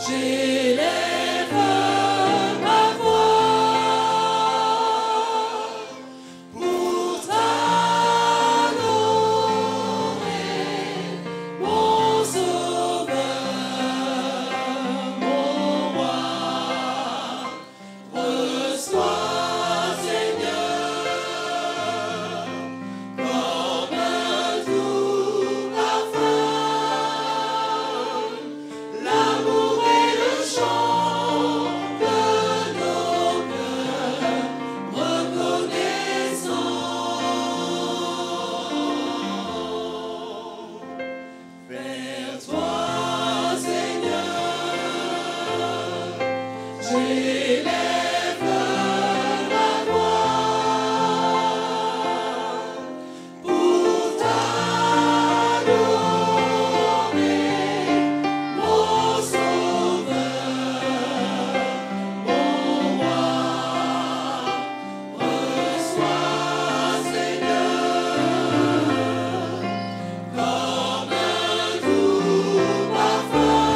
J'élève ma voix pour t'adorer, mon Sauveur, mon Roi. Reçois, Seigneur, comme un doux parfum, l'amour et le chant de nos cœurs reconnaissants. Vers toi, Seigneur, j'élève ma voix pour t'adorer, mon Sauveur, mon Roi. Reçois, Seigneur, comme un doux parfum,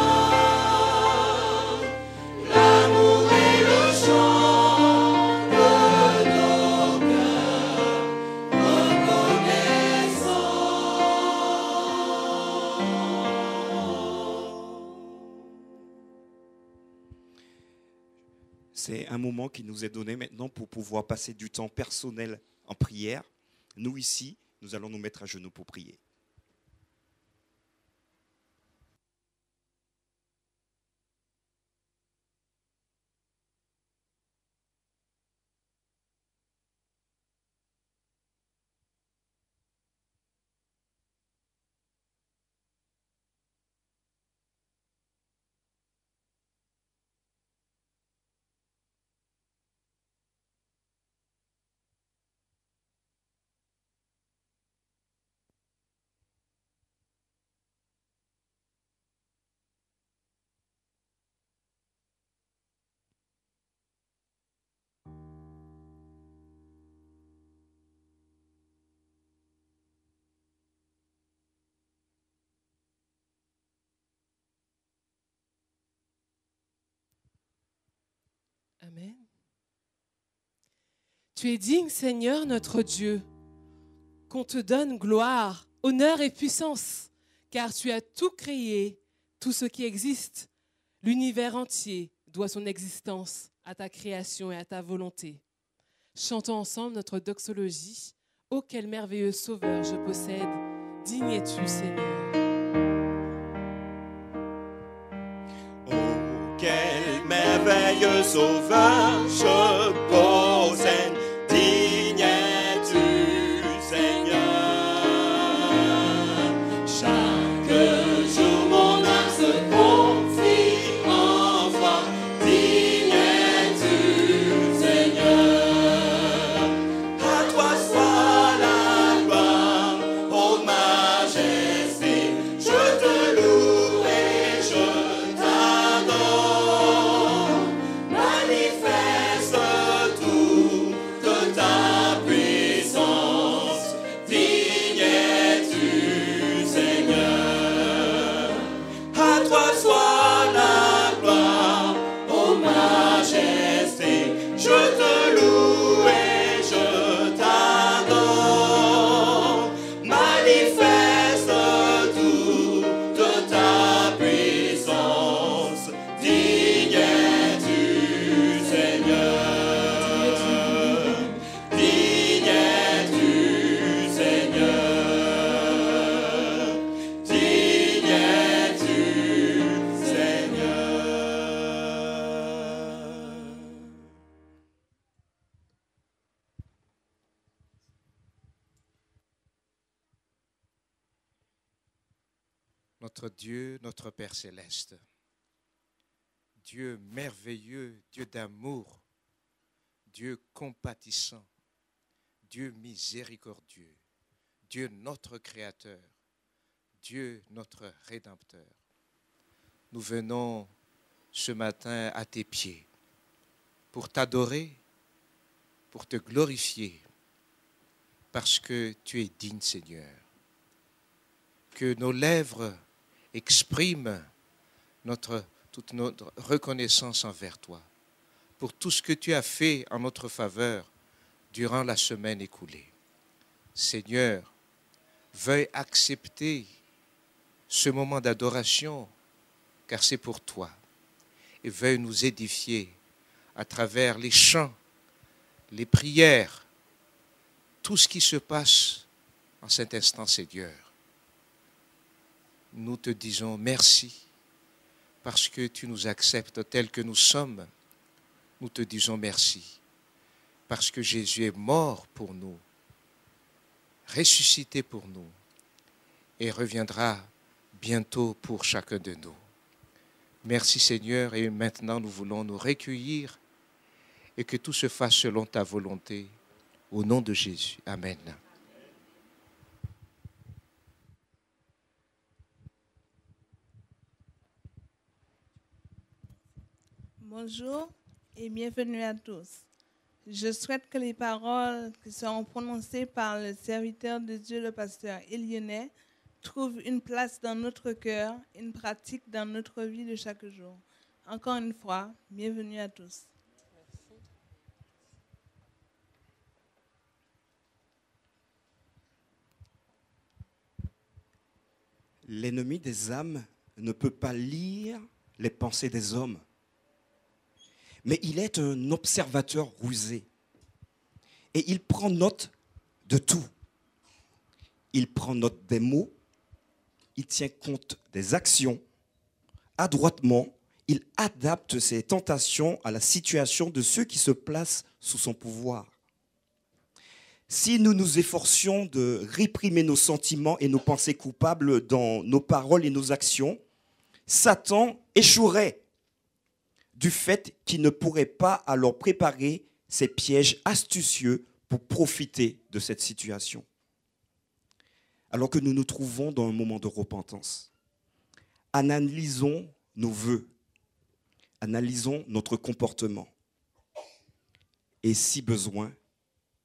l'amour et le chant de nos cœurs reconnaissants. C'est un moment qui nous est donné maintenant pour pouvoir passer du temps personnel en prière. Nous ici, nous allons nous mettre à genoux pour prier. Amen. Tu es digne, Seigneur, notre Dieu, qu'on te donne gloire, honneur et puissance, car tu as tout créé, tout ce qui existe. L'univers entier doit son existence à ta création et à ta volonté. Chantons ensemble notre doxologie. Ô quel merveilleux Sauveur je possède, digne es-tu, Seigneur. Oh, quel merveilleux Sauveur je possède, digne es-tu, Seigneur. Chaque jour mon âme se confie en toi, digne es-tu, Seigneur. À toi soit la gloire, ô majesté, je te loue et je t'adore. Manifeste toute ta puissance, digne es-tu, Seigneur. À toi soit la gloire, ô majesté, je te loue et je t'adore. Manifeste toute ta puissance, digne es-tu, Seigneur. Digne es-tu, Seigneur. Digne es-tu, Seigneur. Notre Dieu, notre Père céleste, Dieu merveilleux, Dieu d'amour, Dieu compatissant, Dieu miséricordieux, Dieu notre Créateur, Dieu notre Rédempteur. Nous venons ce matin à tes pieds pour t'adorer, pour te glorifier, parce que tu es digne, Seigneur. Que nos lèvres expriment notre toute notre reconnaissance envers toi pour tout ce que tu as fait en notre faveur durant la semaine écoulée. Seigneur, veuille accepter ce moment d'adoration, car c'est pour toi. Et veuille nous édifier à travers les chants, les prières, tout ce qui se passe en cet instant, Seigneur. Nous te disons merci parce que tu nous acceptes tels que nous sommes. Nous te disons merci parce que Jésus est mort pour nous, ressuscité pour nous et reviendra bientôt pour chacun de nous. Merci Seigneur, et maintenant nous voulons nous recueillir et que tout se fasse selon ta volonté. Au nom de Jésus. Amen. Bonjour et bienvenue à tous. Je souhaite que les paroles qui seront prononcées par le serviteur de Dieu, le pasteur Élionais, trouvent une place dans notre cœur, une pratique dans notre vie de chaque jour. Encore une fois, bienvenue à tous. L'ennemi des âmes ne peut pas lire les pensées des hommes, mais il est un observateur rusé. Et il prend note de tout. Il prend note des mots, il tient compte des actions. Adroitement, il adapte ses tentations à la situation de ceux qui se placent sous son pouvoir. Si nous nous efforcions de réprimer nos sentiments et nos pensées coupables dans nos paroles et nos actions, Satan échouerait du fait qu'il ne pourrait pas alors préparer ses pièges astucieux pour profiter de cette situation. Alors que nous nous trouvons dans un moment de repentance, analysons nos vœux, analysons notre comportement. Et si besoin,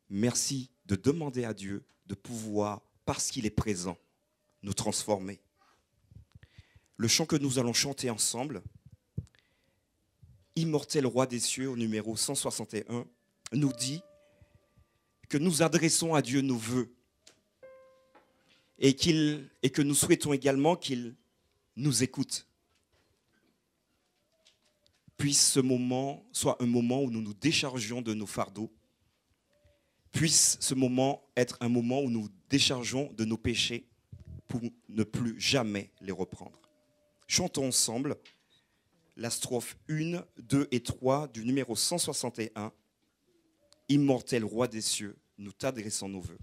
merci de demander à Dieu de pouvoir, parce qu'il est présent, nous transformer. Le chant que nous allons chanter ensemble, Immortel Roi des cieux, au numéro 161, nous dit que nous adressons à Dieu nos vœux et que nous souhaitons également qu'il nous écoute. Puisse ce moment soit un moment où nous nous déchargions de nos fardeaux. Puisse ce moment être un moment où nous déchargeons de nos péchés pour ne plus jamais les reprendre. Chantons ensemble la strophe 1, 2 et 3 du numéro 161. Immortel Roi des cieux, nous t'adressons nos vœux.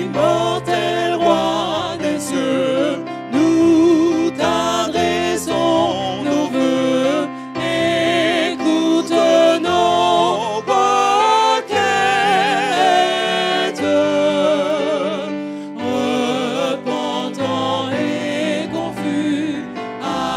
Immortel Roi des cieux, nous t'adressons nos vœux, écoute nos requêtes, repentant et confus à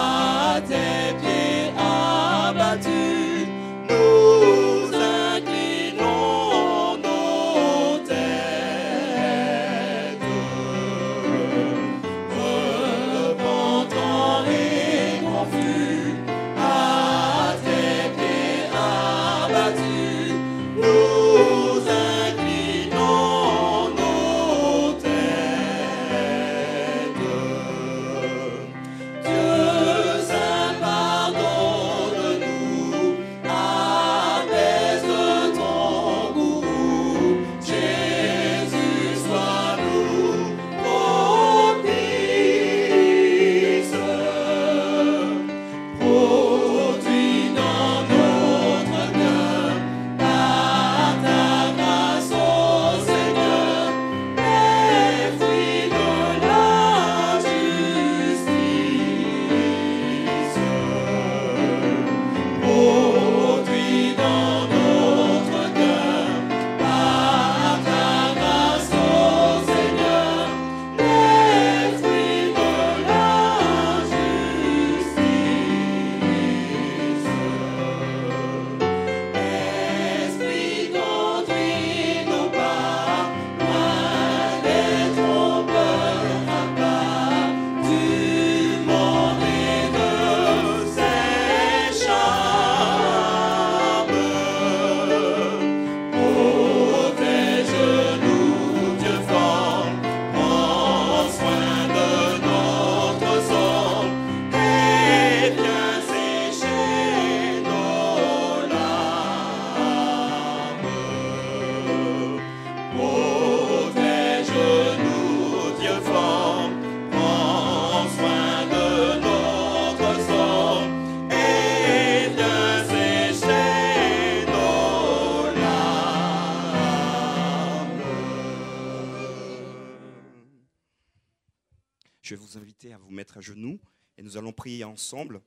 je vais vous inviter à vous mettre à genoux et nous allons prier ensemble.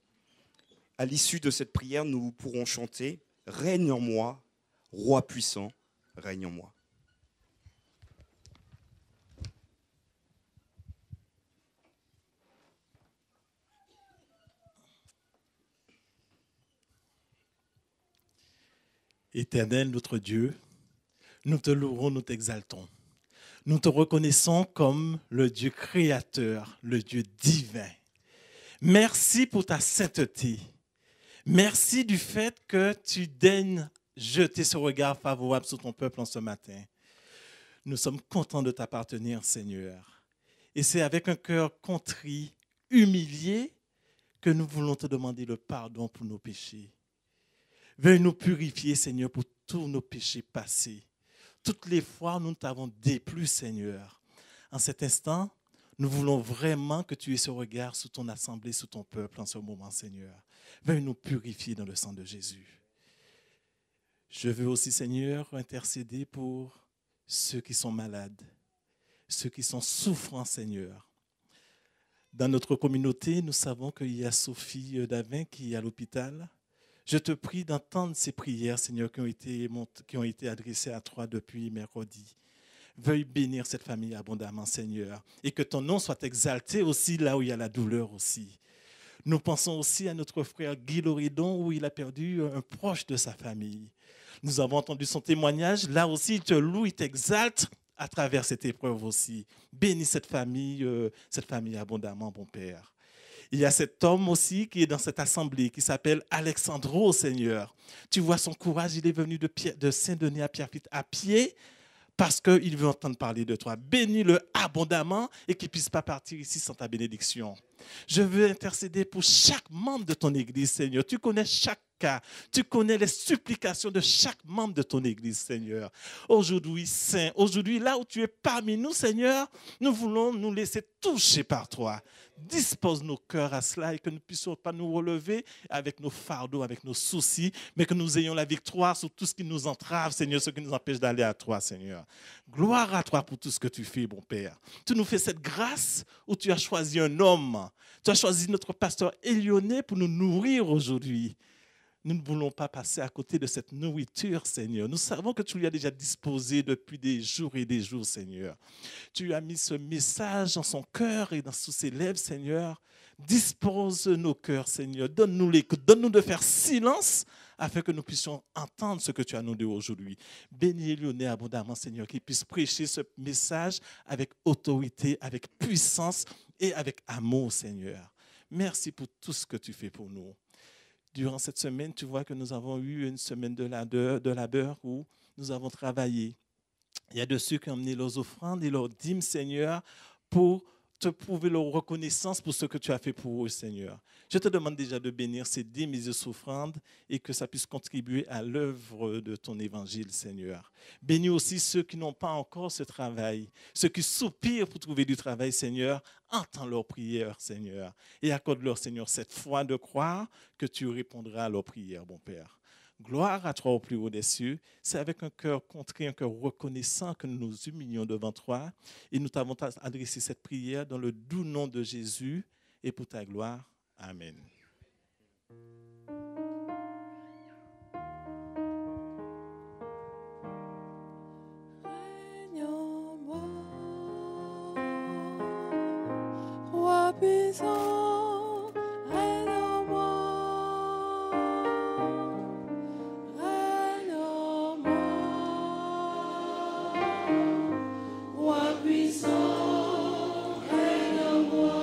À l'issue de cette prière, nous pourrons chanter « Règne en moi, roi puissant, règne en moi ». Éternel, notre Dieu, nous te louons, nous t'exaltons. Nous te reconnaissons comme le Dieu créateur, le Dieu divin. Merci pour ta sainteté. Merci du fait que tu daignes jeter ce regard favorable sur ton peuple en ce matin. Nous sommes contents de t'appartenir, Seigneur. Et c'est avec un cœur contrit, humilié, que nous voulons te demander le pardon pour nos péchés. Veuille nous purifier, Seigneur, pour tous nos péchés passés. Toutes les fois où nous t'avons déplu, Seigneur. En cet instant, nous voulons vraiment que tu aies ce regard sur ton assemblée, sur ton peuple en ce moment, Seigneur. Veuille nous purifier dans le sang de Jésus. Je veux aussi, Seigneur, intercéder pour ceux qui sont malades, ceux qui sont souffrants, Seigneur. Dans notre communauté, nous savons qu'il y a Sophie Davin qui est à l'hôpital. Je te prie d'entendre ces prières, Seigneur, qui ont été adressées à toi depuis mercredi. Veuille bénir cette famille abondamment, Seigneur, et que ton nom soit exalté aussi là où il y a la douleur aussi. Nous pensons aussi à notre frère Guy Loridon, où il a perdu un proche de sa famille. Nous avons entendu son témoignage. Là aussi, il te loue, il t'exalte à travers cette épreuve aussi. Bénis cette famille abondamment, bon Père. Il y a cet homme aussi qui est dans cette assemblée, qui s'appelle Alexandro, Seigneur. Tu vois son courage, il est venu de Saint-Denis à Pierrefitte à pied parce qu'il veut entendre parler de toi. Bénis-le abondamment et qu'il ne puisse pas partir ici sans ta bénédiction. Je veux intercéder pour chaque membre de ton Église, Seigneur. Tu connais chaque cas. Tu connais les supplications de chaque membre de ton Église, Seigneur. Aujourd'hui, Saint, aujourd'hui, là où tu es parmi nous, Seigneur, nous voulons nous laisser toucher par toi. Dispose nos cœurs à cela et que nous ne puissions pas nous relever avec nos fardeaux, avec nos soucis, mais que nous ayons la victoire sur tout ce qui nous entrave, Seigneur, ce qui nous empêche d'aller à toi, Seigneur. Gloire à toi pour tout ce que tu fais, bon Père. Tu nous fais cette grâce où tu as choisi un homme. Tu as choisi notre pasteur Élionné pour nous nourrir aujourd'hui. Nous ne voulons pas passer à côté de cette nourriture, Seigneur. Nous savons que tu lui as déjà disposé depuis des jours et des jours, Seigneur. Tu as mis ce message dans son cœur et sous ses lèvres, Seigneur. Dispose nos cœurs, Seigneur. Donne-nous de faire silence afin que nous puissions entendre ce que tu as nous dit aujourd'hui. Bénis Élionné abondamment, Seigneur, qu'il puisse prêcher ce message avec autorité, avec puissance et avec amour, Seigneur. Merci pour tout ce que tu fais pour nous. Durant cette semaine, tu vois que nous avons eu une semaine de labeur où nous avons travaillé. Il y a de ceux qui ont amené leurs offrandes et leurs dîmes, Seigneur, pour te prouver leur reconnaissance pour ce que tu as fait pour eux, Seigneur. Je te demande déjà de bénir ces dîmes et ces offrandes et que ça puisse contribuer à l'œuvre de ton évangile, Seigneur. Bénis aussi ceux qui n'ont pas encore ce travail, ceux qui soupirent pour trouver du travail, Seigneur. Entends leurs prières, Seigneur, et accorde-leur, Seigneur, cette foi de croire que tu répondras à leurs prières, bon Père. Gloire à toi au plus haut des cieux. C'est avec un cœur contrit, un cœur reconnaissant que nous nous humilions devant toi. Et nous t'avons adressé cette prière dans le doux nom de Jésus et pour ta gloire. Amen. Règne en moi, roi puissant, règne en moi, règne en moi, roi puissant, règne en moi.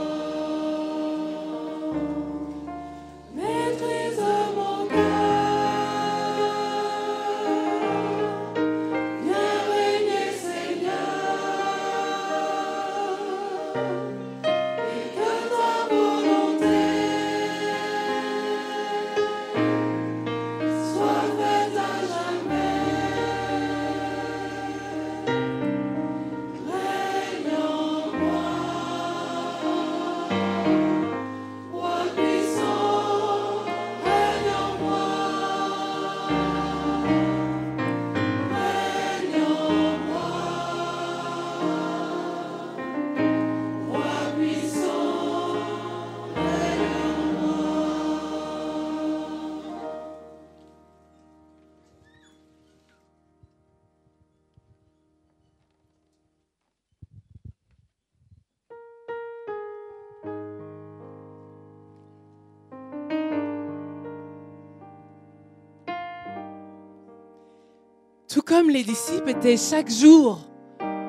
Tout comme les disciples étaient chaque jour,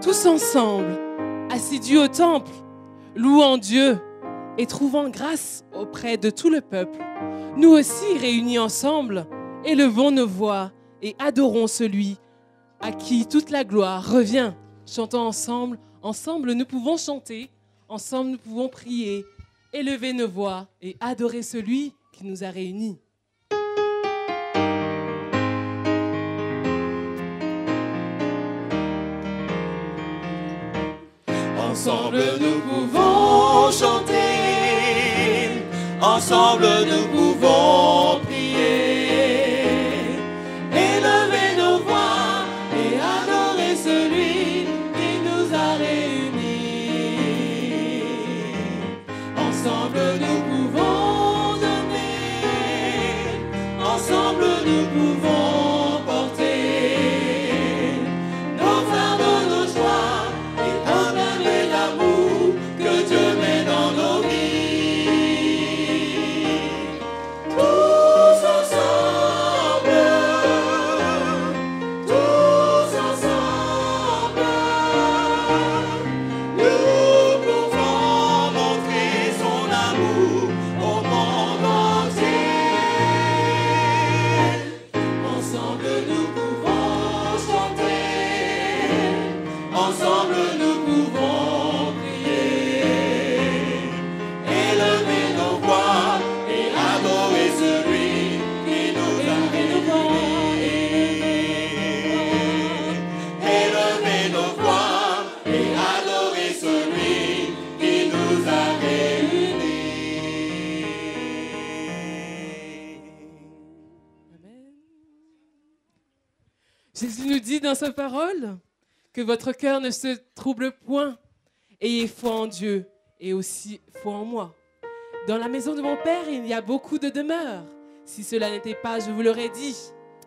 tous ensemble, assidus au temple, louant Dieu et trouvant grâce auprès de tout le peuple, nous aussi, réunis ensemble, élevons nos voix et adorons celui à qui toute la gloire revient. Chantons ensemble, ensemble nous pouvons chanter, ensemble nous pouvons prier, élever nos voix et adorer celui qui nous a réunis. Ensemble nous pouvons chanter, ensemble nous pouvons prier, élever nos voix et adorer celui qui nous a réunis. Ensemble nous pouvons donner, ensemble nous pouvons porter nos fardeaux, nos joies et proclamer l'amour que Dieu met dans nos vies. Tous ensemble, nous pouvons montrer son amour au monde entier. Ensemble nous pouvons chanter, ensemble nous pouvons prier, élever nos voix et adorer celui qui nous a réunis. Élever nos voix et adorer celui qui nous a réunis. Amen. Jésus nous dit dans sa parole que votre cœur ne se trouble point. Ayez foi en Dieu et aussi foi en moi. Dans la maison de mon Père, il y a beaucoup de demeures. Si cela n'était pas, je vous l'aurais dit.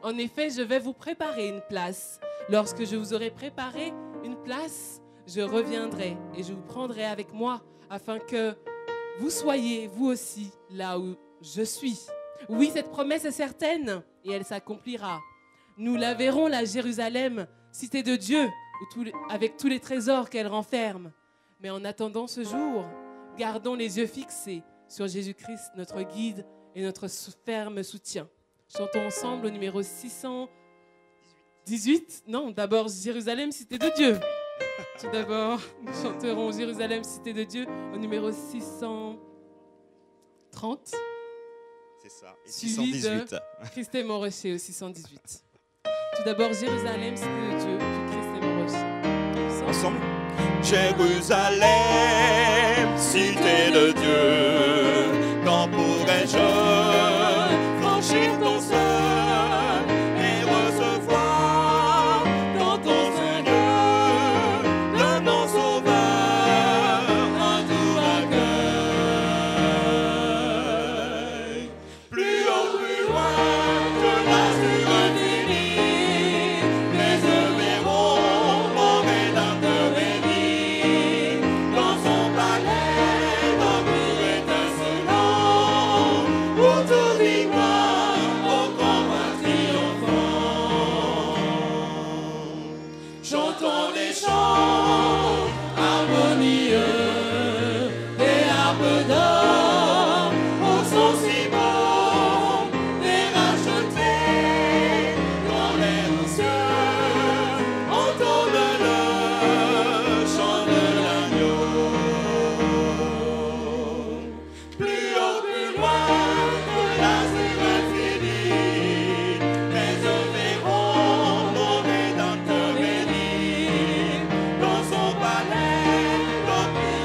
En effet, je vais vous préparer une place. Lorsque je vous aurai préparé une place, je reviendrai et je vous prendrai avec moi afin que vous soyez, vous aussi, là où je suis. Oui, cette promesse est certaine et elle s'accomplira. Nous la verrons, la Jérusalem, cité de Dieu, avec tous les trésors qu'elle renferme. Mais en attendant ce jour, gardons les yeux fixés sur Jésus-Christ, notre guide et notre ferme soutien. Chantons ensemble au numéro 618. Non, d'abord Jérusalem, cité de Dieu. Tout d'abord, nous chanterons Jérusalem, cité de Dieu au numéro 630. C'est ça. Et Suivi 618. de Christ est mon rocher au 618. Tout d'abord Jérusalem, cité de Dieu, puis Christ est mon rocher. Ensemble. Jérusalem, cité de Dieu, quand pourrais-je franchir ton seuil et recevoir dans ton Seigneur le nom sauveur, un doux accueil. Plus haut, plus loin que l'azur infini, mes yeux verront mon Rédempteur béni. Dans son palais, d'empire étincelant, où tout victoire au grand roi triomphant. Chantons des chants harmonieux, des harpes d'or au son si beau, des rachetés dans les cieux, entonne le chant de l'agneau. Plus haut, plus loin que l'azur infini, mes yeux verront mon Rédempteur béni. Dans son palais, l'empire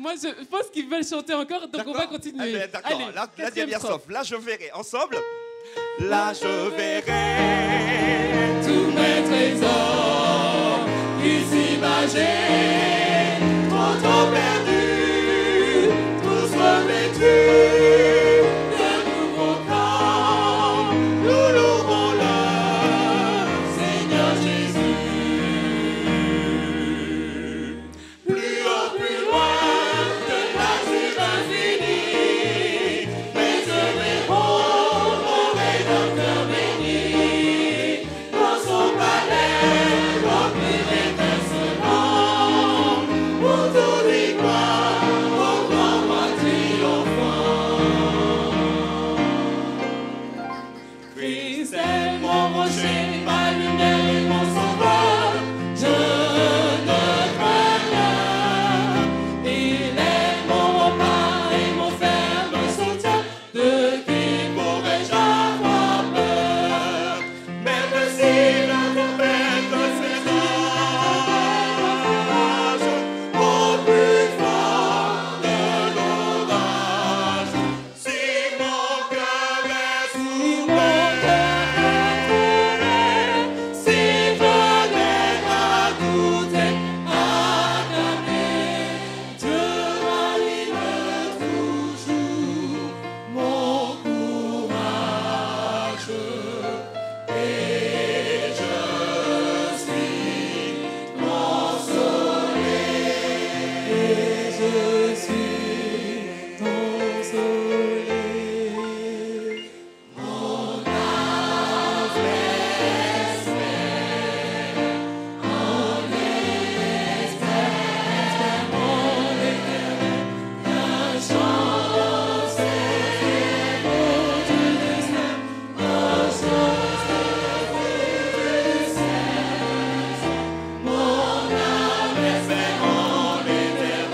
Moi, je pense qu'ils veulent chanter encore, donc on va continuer. Allez, d'accord, Allez, là, quatrième bien strophe. sauf. Là, je verrai. Ensemble. Là, je verrai Tous mes trésors ici imagés, trop perdus, tous revêtus de nouveaux corps. Nous louerons le Seigneur Jésus. Plus haut, plus loin de l'azur infini, mes yeux verront mon Rédempteur béni. Dans son palais, rempli d'étincelants, où tout lui gloire, au grand roi triomphant. Christ est mon rocher, ma lumière et mon sauveur, je ne crains rien. Il est mon rempart et mon ferme soutien, de qui pourrais-je avoir peur? Même si la tempête fait rage, au plus fort de l'orage, si mon cœur est troublé, si je n'ai à douter, à cramer, Dieu ranime toujours mon courage. Et je suis consolé, et je suis consolé. Mon âme espère, en espère mon Éternel, la chance est au Dieu du ciel, la chance est au Dieu du ciel. Mon âme espère en l'Éternel,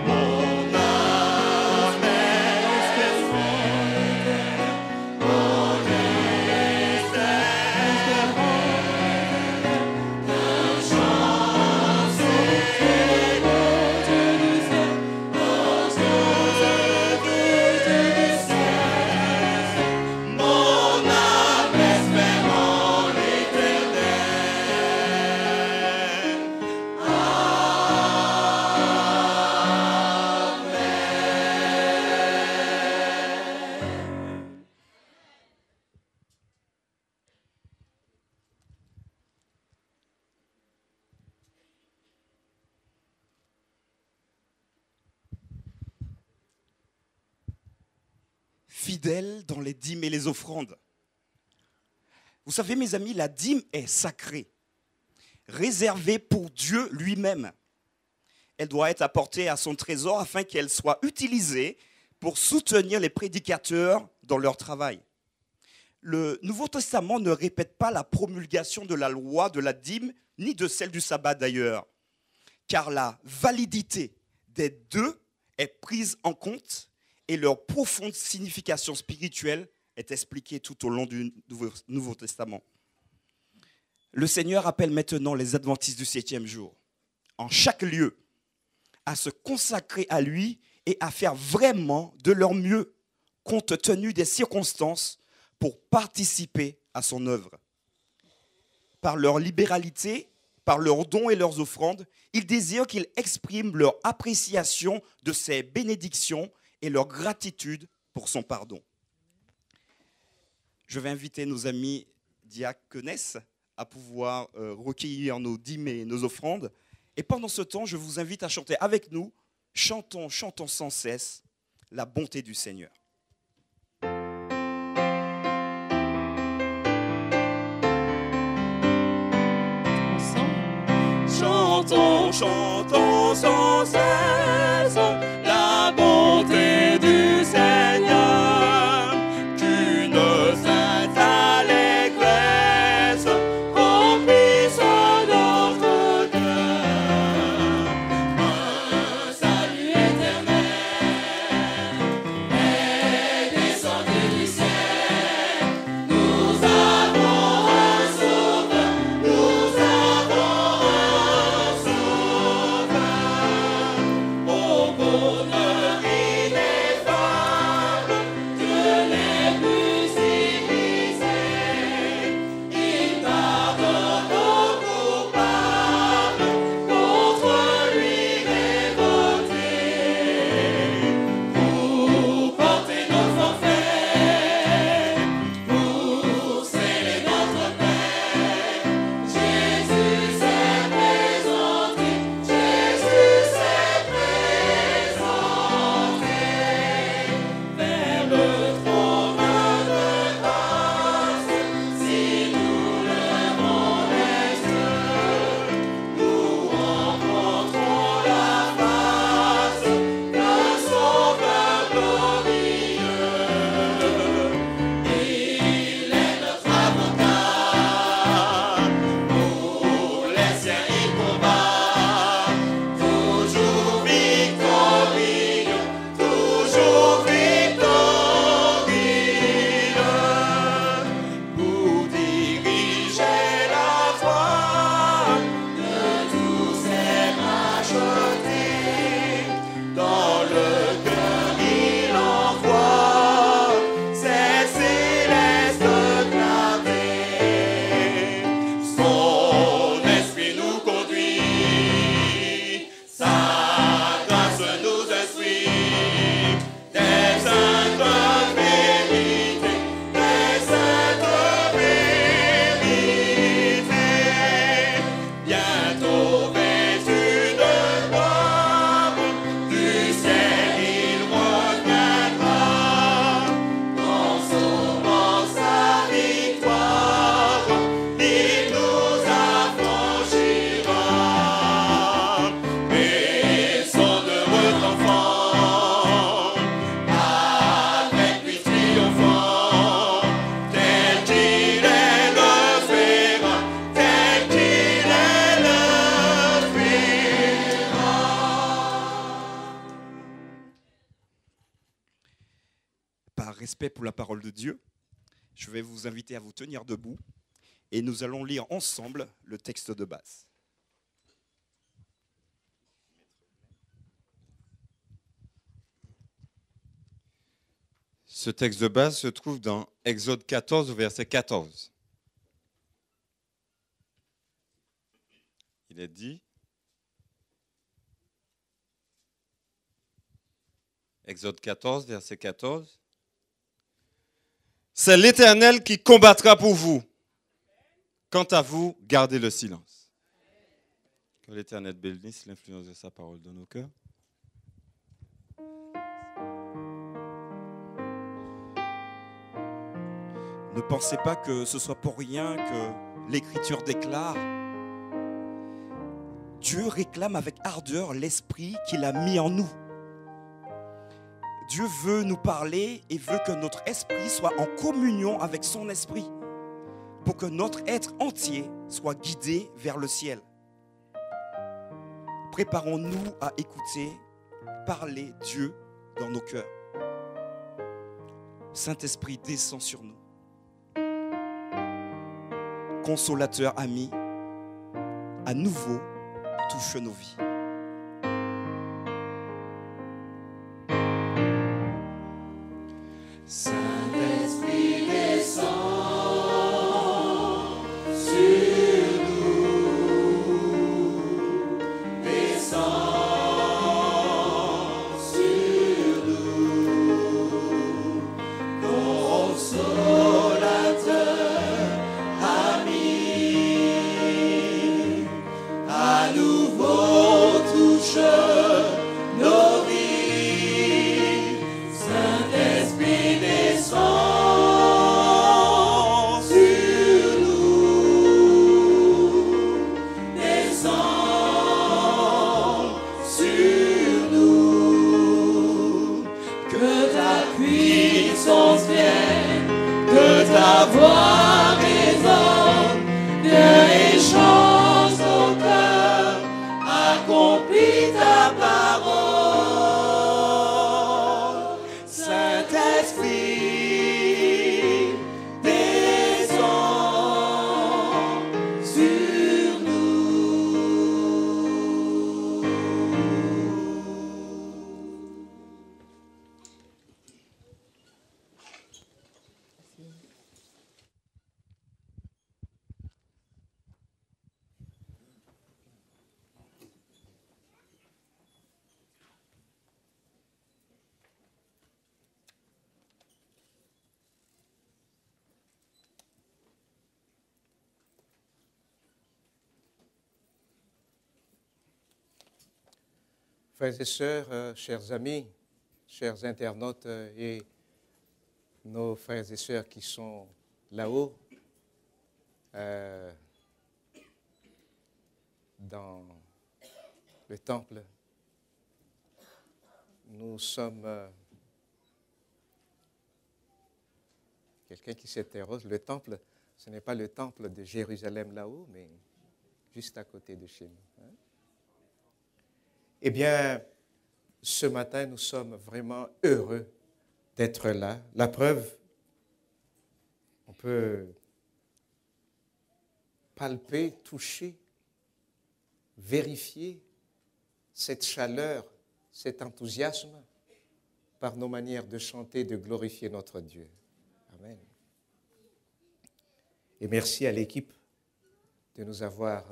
mon âme espère en l'Éternel, mon espère en l'Éternel, la chance est au Dieu du ciel, la chance est au Dieu du ciel. Mon âme espère en l'Éternel. fidèle dans les dîmes et les offrandes. Vous savez, mes amis, la dîme est sacrée, réservée pour Dieu lui-même. Elle doit être apportée à son trésor afin qu'elle soit utilisée pour soutenir les prédicateurs dans leur travail. Le Nouveau Testament ne répète pas la promulgation de la loi de la dîme, ni de celle du sabbat d'ailleurs, car la validité des deux est prise en compte et leur profonde signification spirituelle est expliquée tout au long du Nouveau Testament. Le Seigneur appelle maintenant les adventistes du 7e jour, en chaque lieu, à se consacrer à lui et à faire vraiment de leur mieux, compte tenu des circonstances, pour participer à son œuvre. Par leur libéralité, par leurs dons et leurs offrandes, ils désirent qu'ils expriment leur appréciation de ses bénédictions et leur gratitude pour son pardon. Je vais inviter nos amis diaconesses à pouvoir recueillir nos dîmes et nos offrandes. Et pendant ce temps, je vous invite à chanter avec nous, chantons sans cesse la bonté du Seigneur. Chantons sans cesse la bonté du Seigneur, qu'une sainte allégresse remplisse notre cœur. Un salut éternel est descendu du ciel. Nous avons un sauveur, nous avons un sauveur. respect pour la parole de Dieu, je vais vous inviter à vous tenir debout et nous allons lire ensemble le texte de base. Ce texte de base se trouve dans Exode 14, verset 14. Il est dit, Exode 14, verset 14, « C'est l'Éternel qui combattra pour vous. Quant à vous, gardez le silence. » Que l'Éternel bénisse l'influence de sa parole dans nos cœurs. Ne pensez pas que ce soit pour rien que l'Écriture déclare: Dieu réclame avec ardeur l'esprit qu'il a mis en nous. Dieu veut nous parler et veut que notre esprit soit en communion avec son esprit pour que notre être entier soit guidé vers le ciel. Préparons-nous à écouter parler Dieu dans nos cœurs. Saint-Esprit, descend sur nous. Consolateur, ami, à nouveau, touche nos vies. Saint-Esprit descend sur nous, descend sur nous, consolateur, ami, à nouveau touche nos vies. Saint-Esprit descend sur nous, descend sur nous. Que ta puissance vienne, que ta voix résonne, viens et change nos cœurs, accomplis ta parole. Saint-Esprit, descend sur nous. Frères et sœurs, chers amis, chers internautes et nos frères et sœurs qui sont là-haut, dans le temple, nous sommes... quelqu'un qui s'interroge, le temple, ce n'est pas le temple de Jérusalem là-haut, mais juste à côté de chez nous. Hein? Eh bien, ce matin, nous sommes vraiment heureux d'être là. La preuve, on peut palper, toucher, vérifier cette chaleur, cet enthousiasme par nos manières de chanter, de glorifier notre Dieu. Amen. Et merci à l'équipe de nous avoir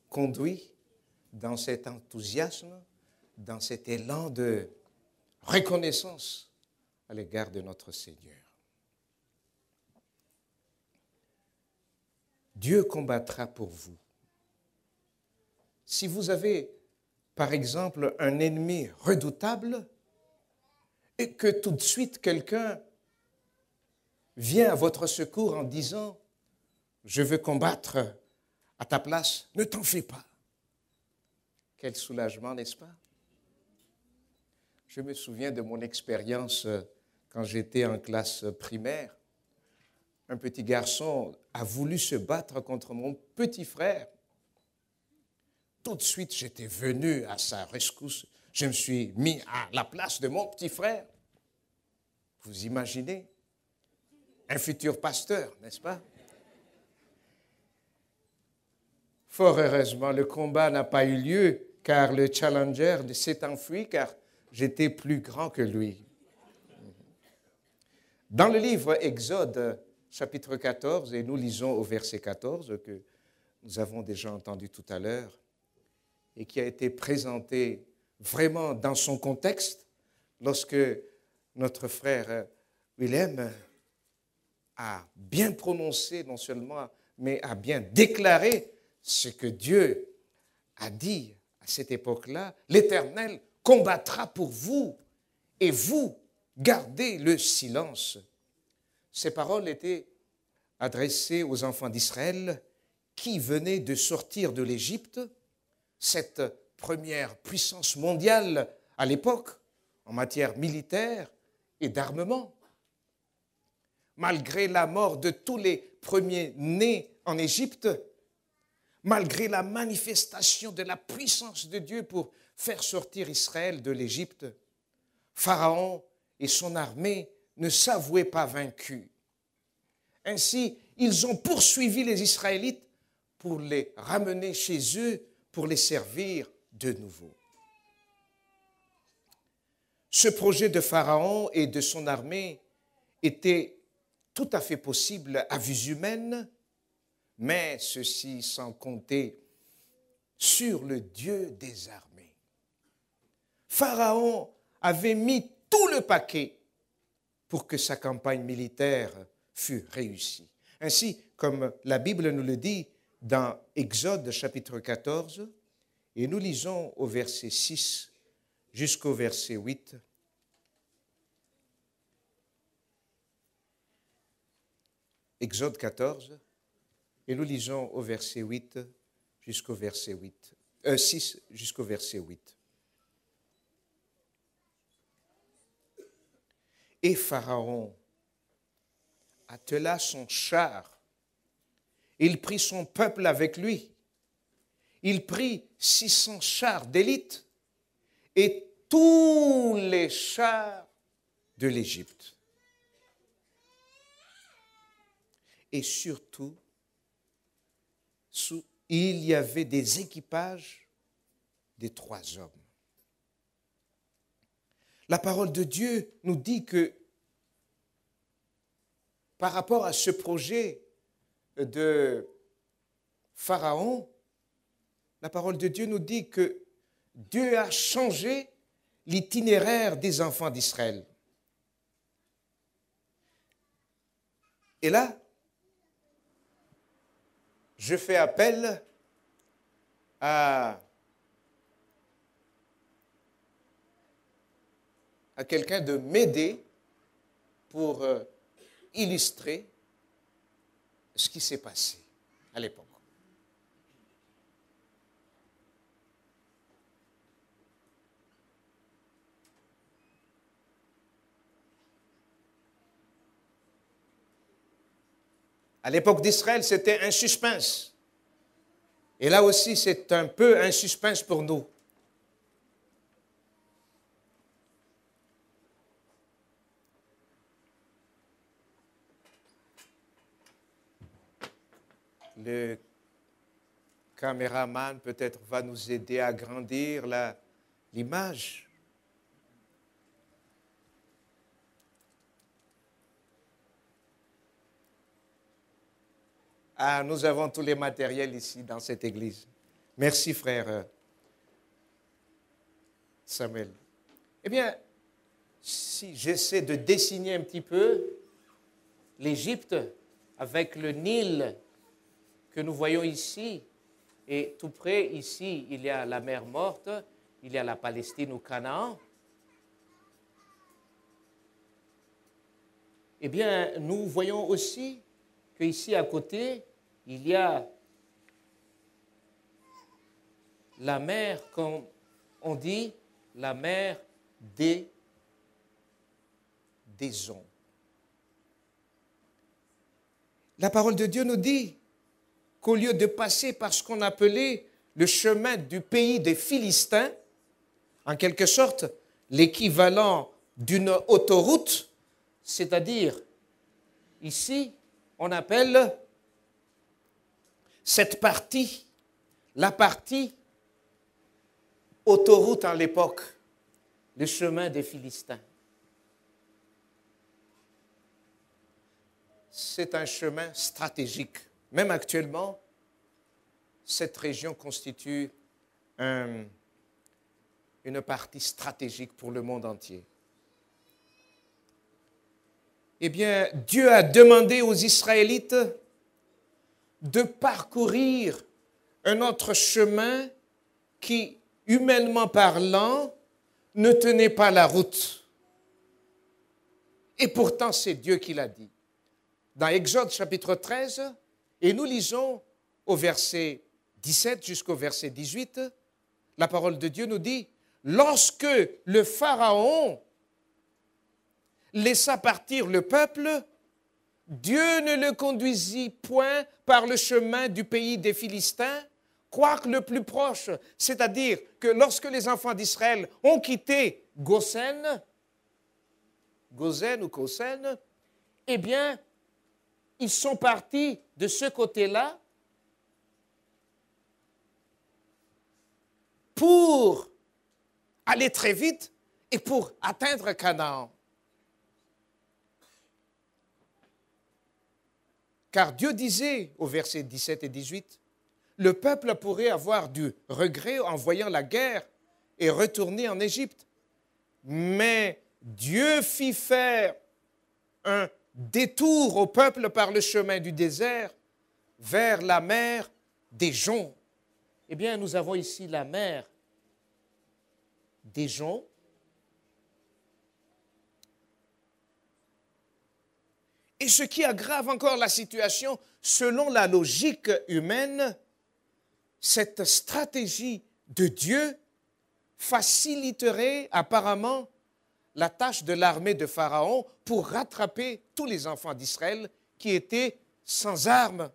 conduits dans cet enthousiasme, dans cet élan de reconnaissance à l'égard de notre Seigneur. Dieu combattra pour vous. Si vous avez, par exemple, un ennemi redoutable et que tout de suite quelqu'un vient à votre secours en disant « Je veux combattre à ta place », ne t'en fais pas. Quel soulagement, n'est-ce pas? Je me souviens de mon expérience quand j'étais en classe primaire. Un petit garçon a voulu se battre contre mon petit frère. Tout de suite, j'étais venu à sa rescousse. Je me suis mis à la place de mon petit frère. Vous imaginez? Un futur pasteur, n'est-ce pas? Fort heureusement, le combat n'a pas eu lieu car le challenger s'est enfui car j'étais plus grand que lui. Dans le livre Exode, chapitre 14, et nous lisons au verset 14 que nous avons déjà entendu tout à l'heure et qui a été présenté vraiment dans son contexte lorsque notre frère Willem a bien prononcé non seulement, mais a bien déclaré ce que Dieu a dit à cette époque-là. L'Éternel combattra pour vous et vous gardez le silence. Ces paroles étaient adressées aux enfants d'Israël qui venaient de sortir de l'Égypte, cette première puissance mondiale à l'époque en matière militaire et d'armement. Malgré la mort de tous les premiers-nés en Égypte, malgré la manifestation de la puissance de Dieu pour faire sortir Israël de l'Égypte, Pharaon et son armée ne s'avouaient pas vaincus. Ainsi, ils ont poursuivi les Israélites pour les ramener chez eux, pour les servir de nouveau. Ce projet de Pharaon et de son armée était tout à fait possible à vue humaine, mais ceci sans compter sur le Dieu des armées. Pharaon avait mis tout le paquet pour que sa campagne militaire fût réussie. Ainsi, comme la Bible nous le dit dans Exode chapitre 14, et nous lisons au verset 6 jusqu'au verset 8. Exode 14, et nous lisons au verset 8 jusqu'au verset 6 jusqu'au verset 8. Et Pharaon attela son char. Il prit son peuple avec lui. Il prit 600 chars d'élite et tous les chars de l'Égypte. Et surtout, il y avait des équipages des 3 hommes. La parole de Dieu nous dit que par rapport à ce projet de Pharaon, la parole de Dieu nous dit que Dieu a changé l'itinéraire des enfants d'Israël. Et là, je fais appel à quelqu'un de m'aider pour illustrer ce qui s'est passé à l'époque. À l'époque d'Israël, c'était un suspense. Et là aussi, c'est un peu un suspense pour nous. Le caméraman peut-être va nous aider à agrandir l'image. Ah, nous avons tous les matériels ici dans cette église. Merci, frère Samuel. Eh bien, si j'essaie de dessiner un petit peu l'Égypte avec le Nil que nous voyons ici, et tout près, ici, il y a la mer Morte, il y a la Palestine ou Canaan. Eh bien, nous voyons aussi qu'ici à côté, il y a la mer, comme on dit, la mer des ondes. La parole de Dieu nous dit qu'au lieu de passer par ce qu'on appelait le chemin du pays des Philistins, en quelque sorte l'équivalent d'une autoroute C'est-à-dire, ici, on appelle cette partie, la partie autoroute à l'époque, le chemin des Philistins. C'est un chemin stratégique. Même actuellement, cette région constitue une partie stratégique pour le monde entier. Eh bien, Dieu a demandé aux Israélites de parcourir un autre chemin qui, humainement parlant, ne tenait pas la route. Et pourtant, c'est Dieu qui l'a dit. Dans Exode chapitre 13, et nous lisons au verset 17 jusqu'au verset 18, la parole de Dieu nous dit, « Lorsque le Pharaon laissa partir le peuple, Dieu ne le conduisit point par le chemin du pays des Philistins, quoique le plus proche, c'est-à-dire que lorsque les enfants d'Israël ont quitté Goshen, eh bien, ils sont partis de ce côté-là pour aller très vite et pour atteindre Canaan. Car Dieu disait au verset 17 et 18, « Le peuple pourrait avoir du regret en voyant la guerre et retourner en Égypte. Mais Dieu fit faire un détour au peuple par le chemin du désert vers la mer des Joncs. » Eh bien, nous avons ici la mer des Joncs. Et ce qui aggrave encore la situation, selon la logique humaine, cette stratégie de Dieu faciliterait apparemment la tâche de l'armée de Pharaon pour rattraper tous les enfants d'Israël qui étaient sans armes.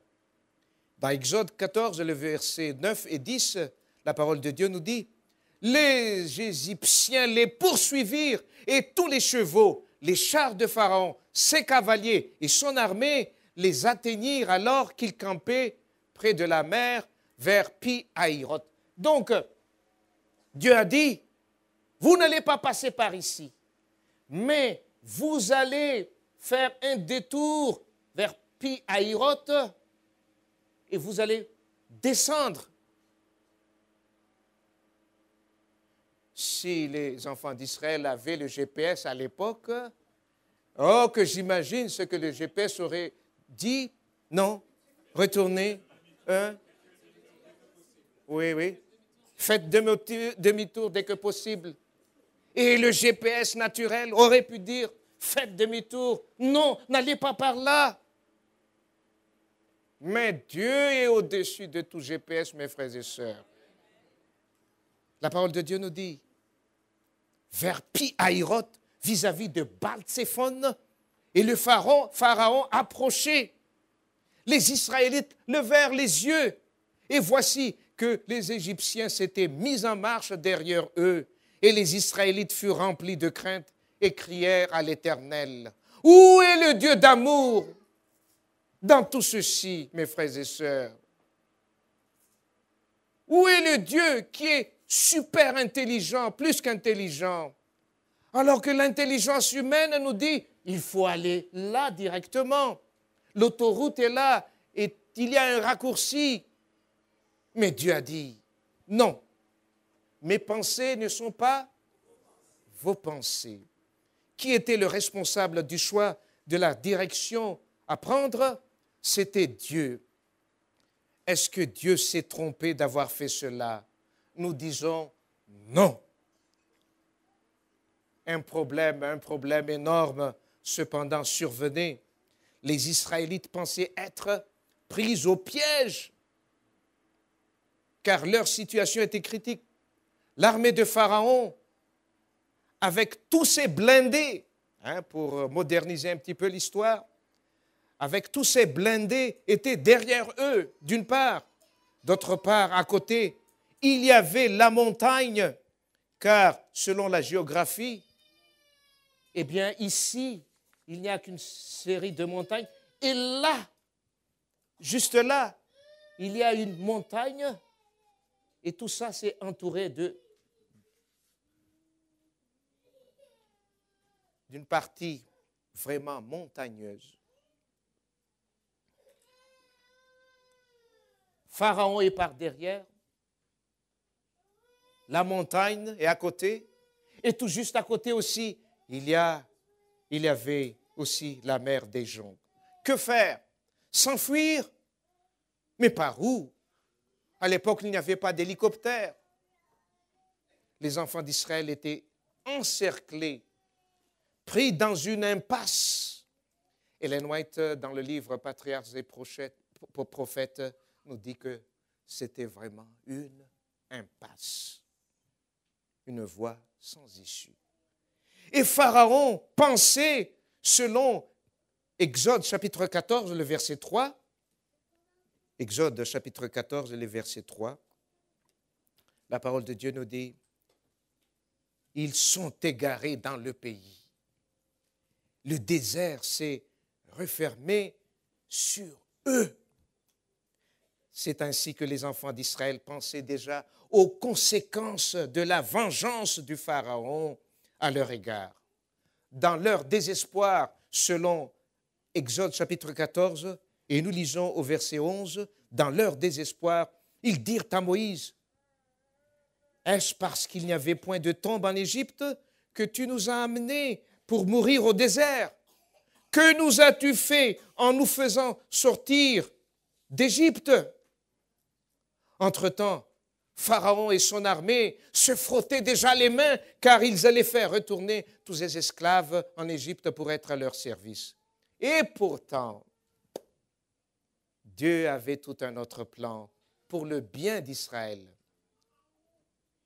Dans Exode 14, le verset 9 et 10, la parole de Dieu nous dit, « Les Égyptiens les poursuivirent et tous les chevaux, les chars de Pharaon, ses cavaliers et son armée les atteignirent alors qu'ils campaient près de la mer vers Pi-Hahiroth. » Donc, Dieu a dit, vous n'allez pas passer par ici, mais vous allez faire un détour vers Pi-Hahiroth et vous allez descendre. Si les enfants d'Israël avaient le GPS à l'époque, oh, que j'imagine ce que le GPS aurait dit. Non, retournez. Oui. Faites demi-tour dès que possible. Et le GPS naturel aurait pu dire, faites demi-tour. Non, n'allez pas par là. Mais Dieu est au-dessus de tout GPS, mes frères et sœurs. La parole de Dieu nous dit, vers Pi-Hahiroth, vis-à-vis de Baal-Tséphon, et le Pharaon approchait. Les Israélites levèrent les yeux, et voici que les Égyptiens s'étaient mis en marche derrière eux, et les Israélites furent remplis de crainte et crièrent à l'Éternel. Où est le Dieu d'amour dans tout ceci, mes frères et sœurs? Où est le Dieu qui est super intelligent, plus qu'intelligent? Alors que l'intelligence humaine nous dit, il faut aller là directement. L'autoroute est là et il y a un raccourci. Mais Dieu a dit, non, mes pensées ne sont pas vos pensées. Qui était le responsable du choix de la direction à prendre? C'était Dieu. Est-ce que Dieu s'est trompé d'avoir fait cela? Nous disons non. Un problème énorme, cependant, survenait. Les Israélites pensaient être pris au piège, car leur situation était critique. L'armée de Pharaon, avec tous ses blindés, pour moderniser un petit peu l'histoire, avec tous ces blindés, étaient derrière eux, d'une part. D'autre part, à côté, il y avait la montagne, car selon la géographie, eh bien ici, il n'y a qu'une série de montagnes. Et là, juste là, il y a une montagne. Et tout ça, c'est entouré d'une partie vraiment montagneuse. Pharaon est par derrière. La montagne est à côté. Et tout juste à côté aussi, il y avait aussi la mer des Joncs. Que faire? S'enfuir? Mais par où? À l'époque, il n'y avait pas d'hélicoptère. Les enfants d'Israël étaient encerclés, pris dans une impasse. Ellen White, dans le livre Patriarches et prophètes, nous dit que c'était vraiment une impasse, une voie sans issue. Et Pharaon pensait, selon Exode chapitre 14, le verset 3, Exode chapitre 14, le verset 3, la parole de Dieu nous dit, « Ils sont égarés dans le pays. Le désert s'est refermé sur eux. » C'est ainsi que les enfants d'Israël pensaient déjà aux conséquences de la vengeance du Pharaon à leur égard. Dans leur désespoir, selon Exode chapitre 14, et nous lisons au verset 11, dans leur désespoir, ils dirent à Moïse, « Est-ce parce qu'il n'y avait point de tombe en Égypte que tu nous as amenés pour mourir au désert? Que nous as-tu fait en nous faisant sortir d'Égypte ?» Entre-temps, Pharaon et son armée se frottaient déjà les mains car ils allaient faire retourner tous les esclaves en Égypte pour être à leur service. Et pourtant, Dieu avait tout un autre plan pour le bien d'Israël.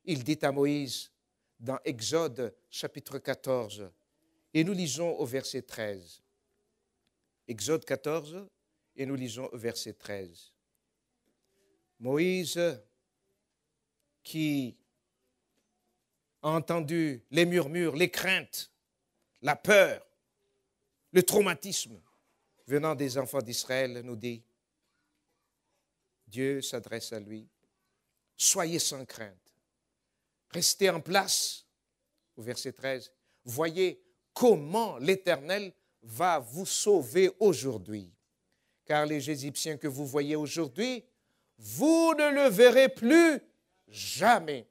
Il dit à Moïse dans Exode chapitre 14, et nous lisons au verset 13. Exode 14, et nous lisons au verset 13. Moïse, qui a entendu les murmures, les craintes, la peur, le traumatisme venant des enfants d'Israël, nous dit, Dieu s'adresse à lui, soyez sans crainte, restez en place, au verset 13, voyez comment l'Éternel va vous sauver aujourd'hui, car les Égyptiens que vous voyez aujourd'hui, vous ne le verrez plus jamais.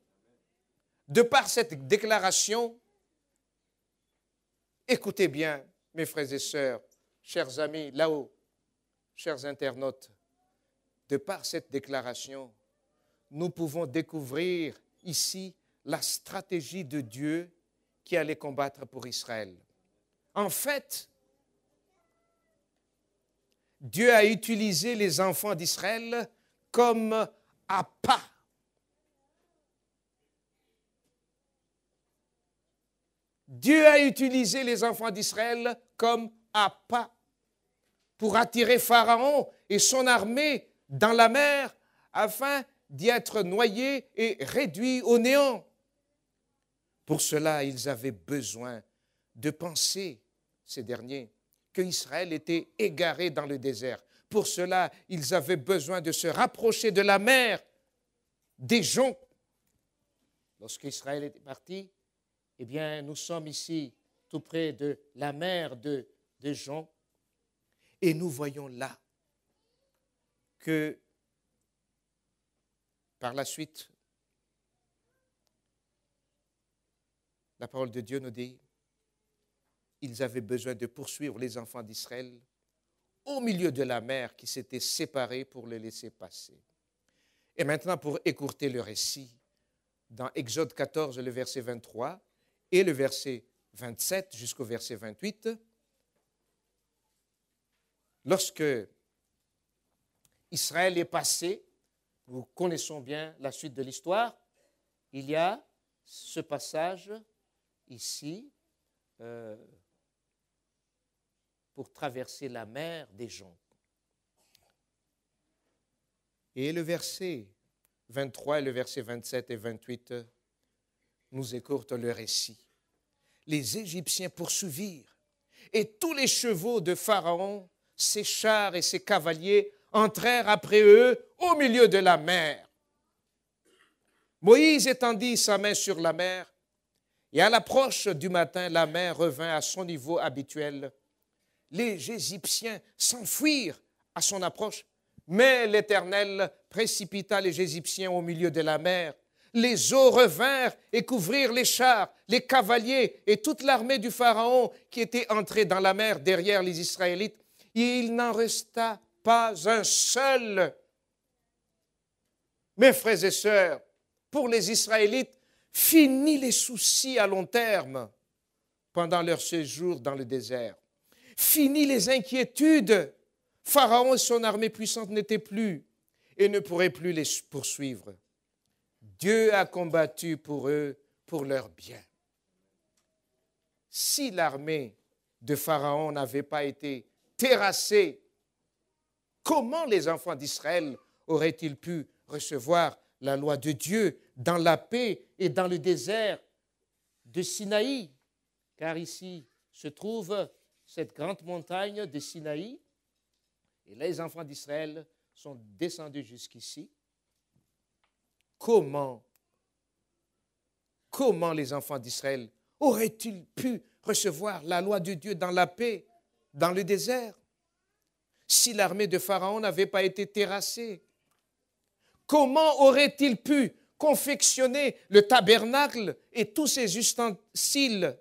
De par cette déclaration, écoutez bien, mes frères et sœurs, chers amis, là-haut, chers internautes, de par cette déclaration, nous pouvons découvrir ici la stratégie de Dieu qui allait combattre pour Israël. En fait, Dieu a utilisé les enfants d'Israël comme appât. Dieu a utilisé les enfants d'Israël comme appât pour attirer Pharaon et son armée dans la mer afin d'y être noyés et réduits au néant. Pour cela, ils avaient besoin de penser, ces derniers, qu'Israël était égaré dans le désert. Pour cela, ils avaient besoin de se rapprocher de la mer des Joncs. Lorsqu'Israël était parti, eh bien, nous sommes ici, tout près de la mer des Joncs, et nous voyons là que, par la suite, la parole de Dieu nous dit, ils avaient besoin de poursuivre les enfants d'Israël au milieu de la mer qui s'était séparée pour les laisser passer. Et maintenant, pour écourter le récit, dans Exode 14, le verset 23 et le verset 27 jusqu'au verset 28, lorsque Israël est passé, nous connaissons bien la suite de l'histoire, il y a ce passage ici, pour traverser la mer des Joncs. Et le verset 23 et le verset 27 et 28 nous écourtent le récit. Les Égyptiens poursuivirent et tous les chevaux de Pharaon, ses chars et ses cavaliers entrèrent après eux au milieu de la mer. Moïse étendit sa main sur la mer, et à l'approche du matin, la mer revint à son niveau habituel. Les Égyptiens s'enfuirent à son approche, mais l'Éternel précipita les Égyptiens au milieu de la mer. Les eaux revinrent et couvrirent les chars, les cavaliers et toute l'armée du Pharaon qui était entrée dans la mer derrière les Israélites. Et il n'en resta pas un seul. Mes frères et sœurs, pour les Israélites, fini les soucis à long terme pendant leur séjour dans le désert. Fini les inquiétudes. Pharaon et son armée puissante n'étaient plus et ne pourraient plus les poursuivre. Dieu a combattu pour eux, pour leur bien. Si l'armée de Pharaon n'avait pas été terrassée, comment les enfants d'Israël auraient-ils pu recevoir la loi de Dieu dans la paix et dans le désert de Sinaï? Car ici se trouve cette grande montagne de Sinaï, et les enfants d'Israël sont descendus jusqu'ici. Comment les enfants d'Israël auraient-ils pu recevoir la loi de Dieu dans la paix, dans le désert, si l'armée de Pharaon n'avait pas été terrassée? Comment auraient-ils pu confectionner le tabernacle et tous ses ustensiles?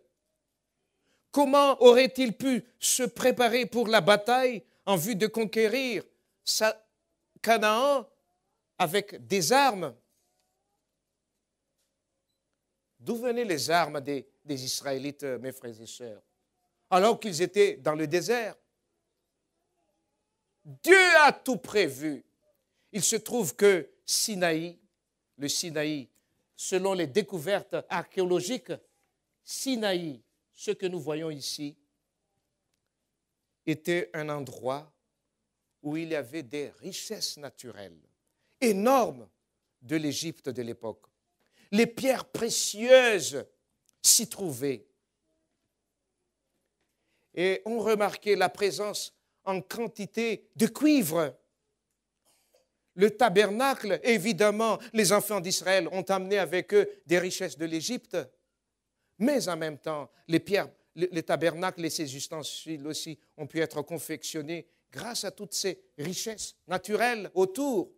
Comment auraient-ils pu se préparer pour la bataille en vue de conquérir Canaan avec des armes? D'où venaient les armes des Israélites, mes frères et sœurs, alors qu'ils étaient dans le désert? Dieu a tout prévu. Il se trouve que le Sinaï, selon les découvertes archéologiques, Sinaï, ce que nous voyons ici, était un endroit où il y avait des richesses naturelles énormes de l'Égypte de l'époque. Les pierres précieuses s'y trouvaient. Et on remarquait la présence en quantité de cuivre. Le tabernacle, évidemment, les enfants d'Israël ont amené avec eux des richesses de l'Égypte, mais en même temps, les tabernacles et ses ustensiles aussi ont pu être confectionnés grâce à toutes ces richesses naturelles autour.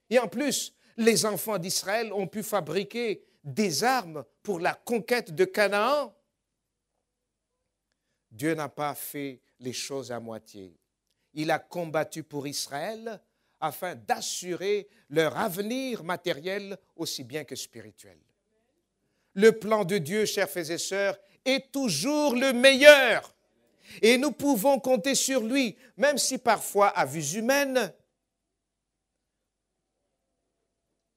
Et en plus, les enfants d'Israël ont pu fabriquer des armes pour la conquête de Canaan. Dieu n'a pas fait les choses à moitié. Il a combattu pour Israël afin d'assurer leur avenir matériel aussi bien que spirituel. Le plan de Dieu, chers frères et sœurs, est toujours le meilleur. Et nous pouvons compter sur lui, même si parfois, à vue humaine,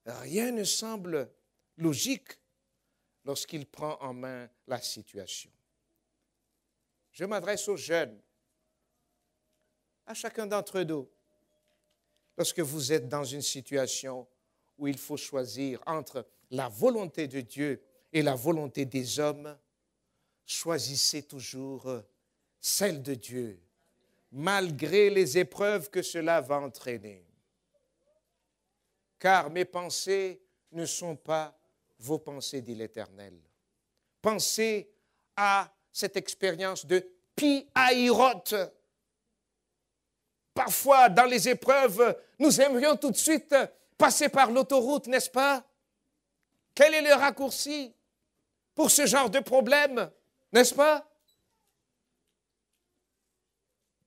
rien ne semble logique lorsqu'il prend en main la situation. Je m'adresse aux jeunes, à chacun d'entre nous. Lorsque vous êtes dans une situation où il faut choisir entre la volonté de Dieu et la volonté des hommes, choisissez toujours celle de Dieu, malgré les épreuves que cela va entraîner. Car mes pensées ne sont pas vos pensées, dit l'Éternel. Pensez à cette expérience de Pi-Haïroth. Parfois, dans les épreuves, nous aimerions tout de suite passer par l'autoroute, n'est-ce pas? Quel est le raccourci pour ce genre de problème, n'est-ce pas?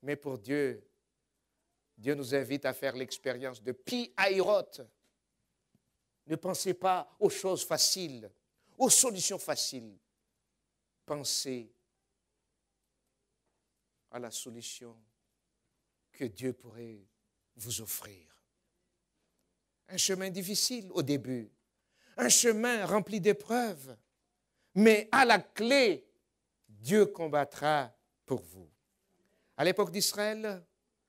Mais pour Dieu, Dieu nous invite à faire l'expérience de Pi-Haïroth. Ne pensez pas aux choses faciles, aux solutions faciles. Pensez à la solution que Dieu pourrait vous offrir. Un chemin difficile au début, un chemin rempli d'épreuves, mais à la clé, Dieu combattra pour vous. À l'époque d'Israël,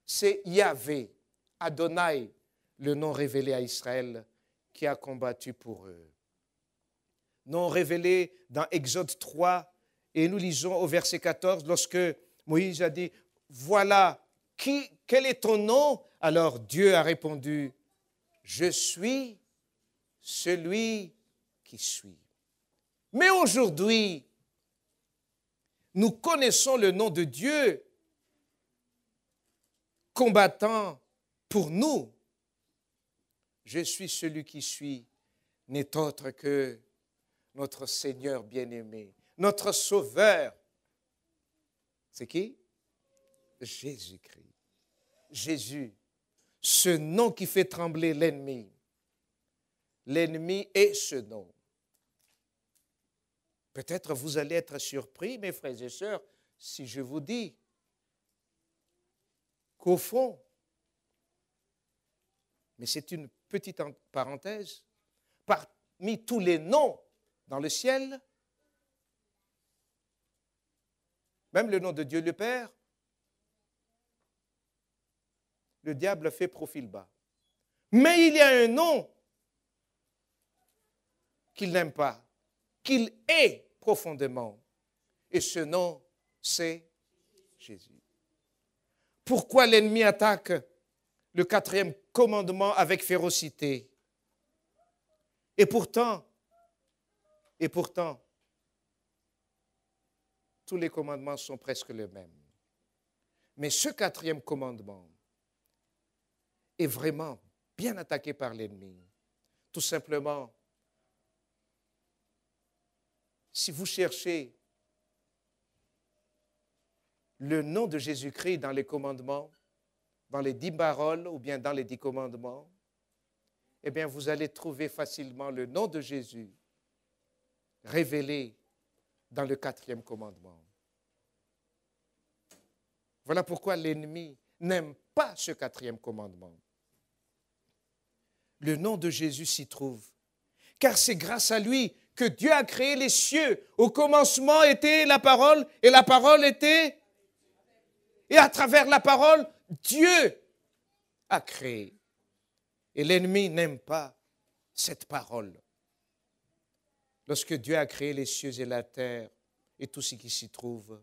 c'est Yahvé, Adonai, le nom révélé à Israël, qui a combattu pour eux. Nom révélé dans Exode 3 Et nous lisons au verset 14, lorsque Moïse a dit, voilà, quel est ton nom? Alors Dieu a répondu, je suis celui qui suis. Mais aujourd'hui, nous connaissons le nom de Dieu, combattant pour nous. Je suis celui qui suis, n'est autre que notre Seigneur bien-aimé, notre Sauveur. C'est qui? Jésus-Christ. Jésus, ce nom qui fait trembler l'ennemi. L'ennemi est ce nom. Peut-être vous allez être surpris, mes frères et sœurs, si je vous dis qu'au fond, mais c'est une petite parenthèse, parmi tous les noms dans le ciel, même le nom de Dieu le Père, le diable fait profil bas. Mais il y a un nom qu'il n'aime pas, qu'il hait profondément. Et ce nom, c'est Jésus. Pourquoi l'ennemi attaque le 4e commandement avec férocité? Et pourtant, tous les commandements sont presque les mêmes. Mais ce 4e commandement est vraiment bien attaqué par l'ennemi. Tout simplement, si vous cherchez le nom de Jésus-Christ dans les commandements, dans les 10 paroles ou bien dans les 10 commandements, eh bien, vous allez trouver facilement le nom de Jésus révélé dans le 4e commandement. Voilà pourquoi l'ennemi n'aime pas ce 4e commandement. Le nom de Jésus s'y trouve, car c'est grâce à lui que Dieu a créé les cieux. Au commencement était la parole, et la parole était... Et à travers la parole, Dieu a créé. Et l'ennemi n'aime pas cette parole. Lorsque Dieu a créé les cieux et la terre et tout ce qui s'y trouve,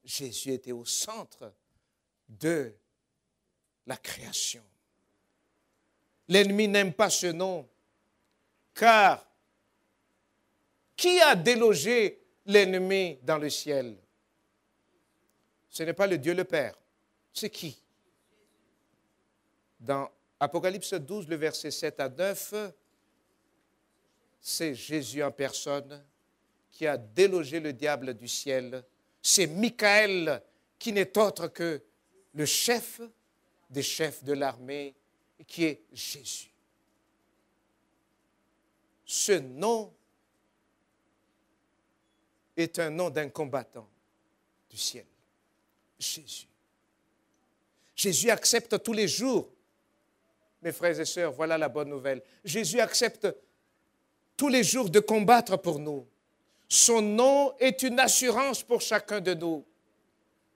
Jésus était au centre de la création. L'ennemi n'aime pas ce nom, car qui a délogé l'ennemi dans le ciel? Ce n'est pas le Dieu le Père. C'est qui? Dans Apocalypse 12, le verset 7 à 9, c'est Jésus en personne qui a délogé le diable du ciel. C'est Michael qui n'est autre que le chef des chefs de l'armée, qui est Jésus. Ce nom est un nom d'un combattant du ciel. Jésus. Jésus accepte tous les jours. Mes frères et sœurs, voilà la bonne nouvelle. Jésus accepte tous les jours de combattre pour nous. Son nom est une assurance pour chacun de nous.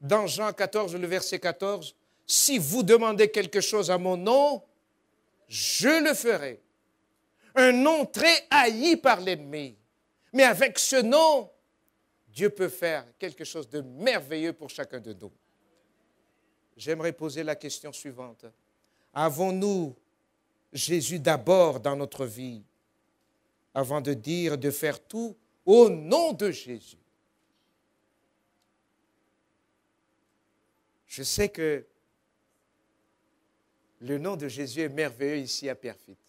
Dans Jean 14, le verset 14, « Si vous demandez quelque chose à mon nom, je le ferai. » Un nom très haï par l'ennemi. Mais avec ce nom, Dieu peut faire quelque chose de merveilleux pour chacun de nous. J'aimerais poser la question suivante. Avons-nous Jésus d'abord dans notre vie avant de dire, de faire tout au nom de Jésus? Je sais que le nom de Jésus est merveilleux ici à Pierrefitte.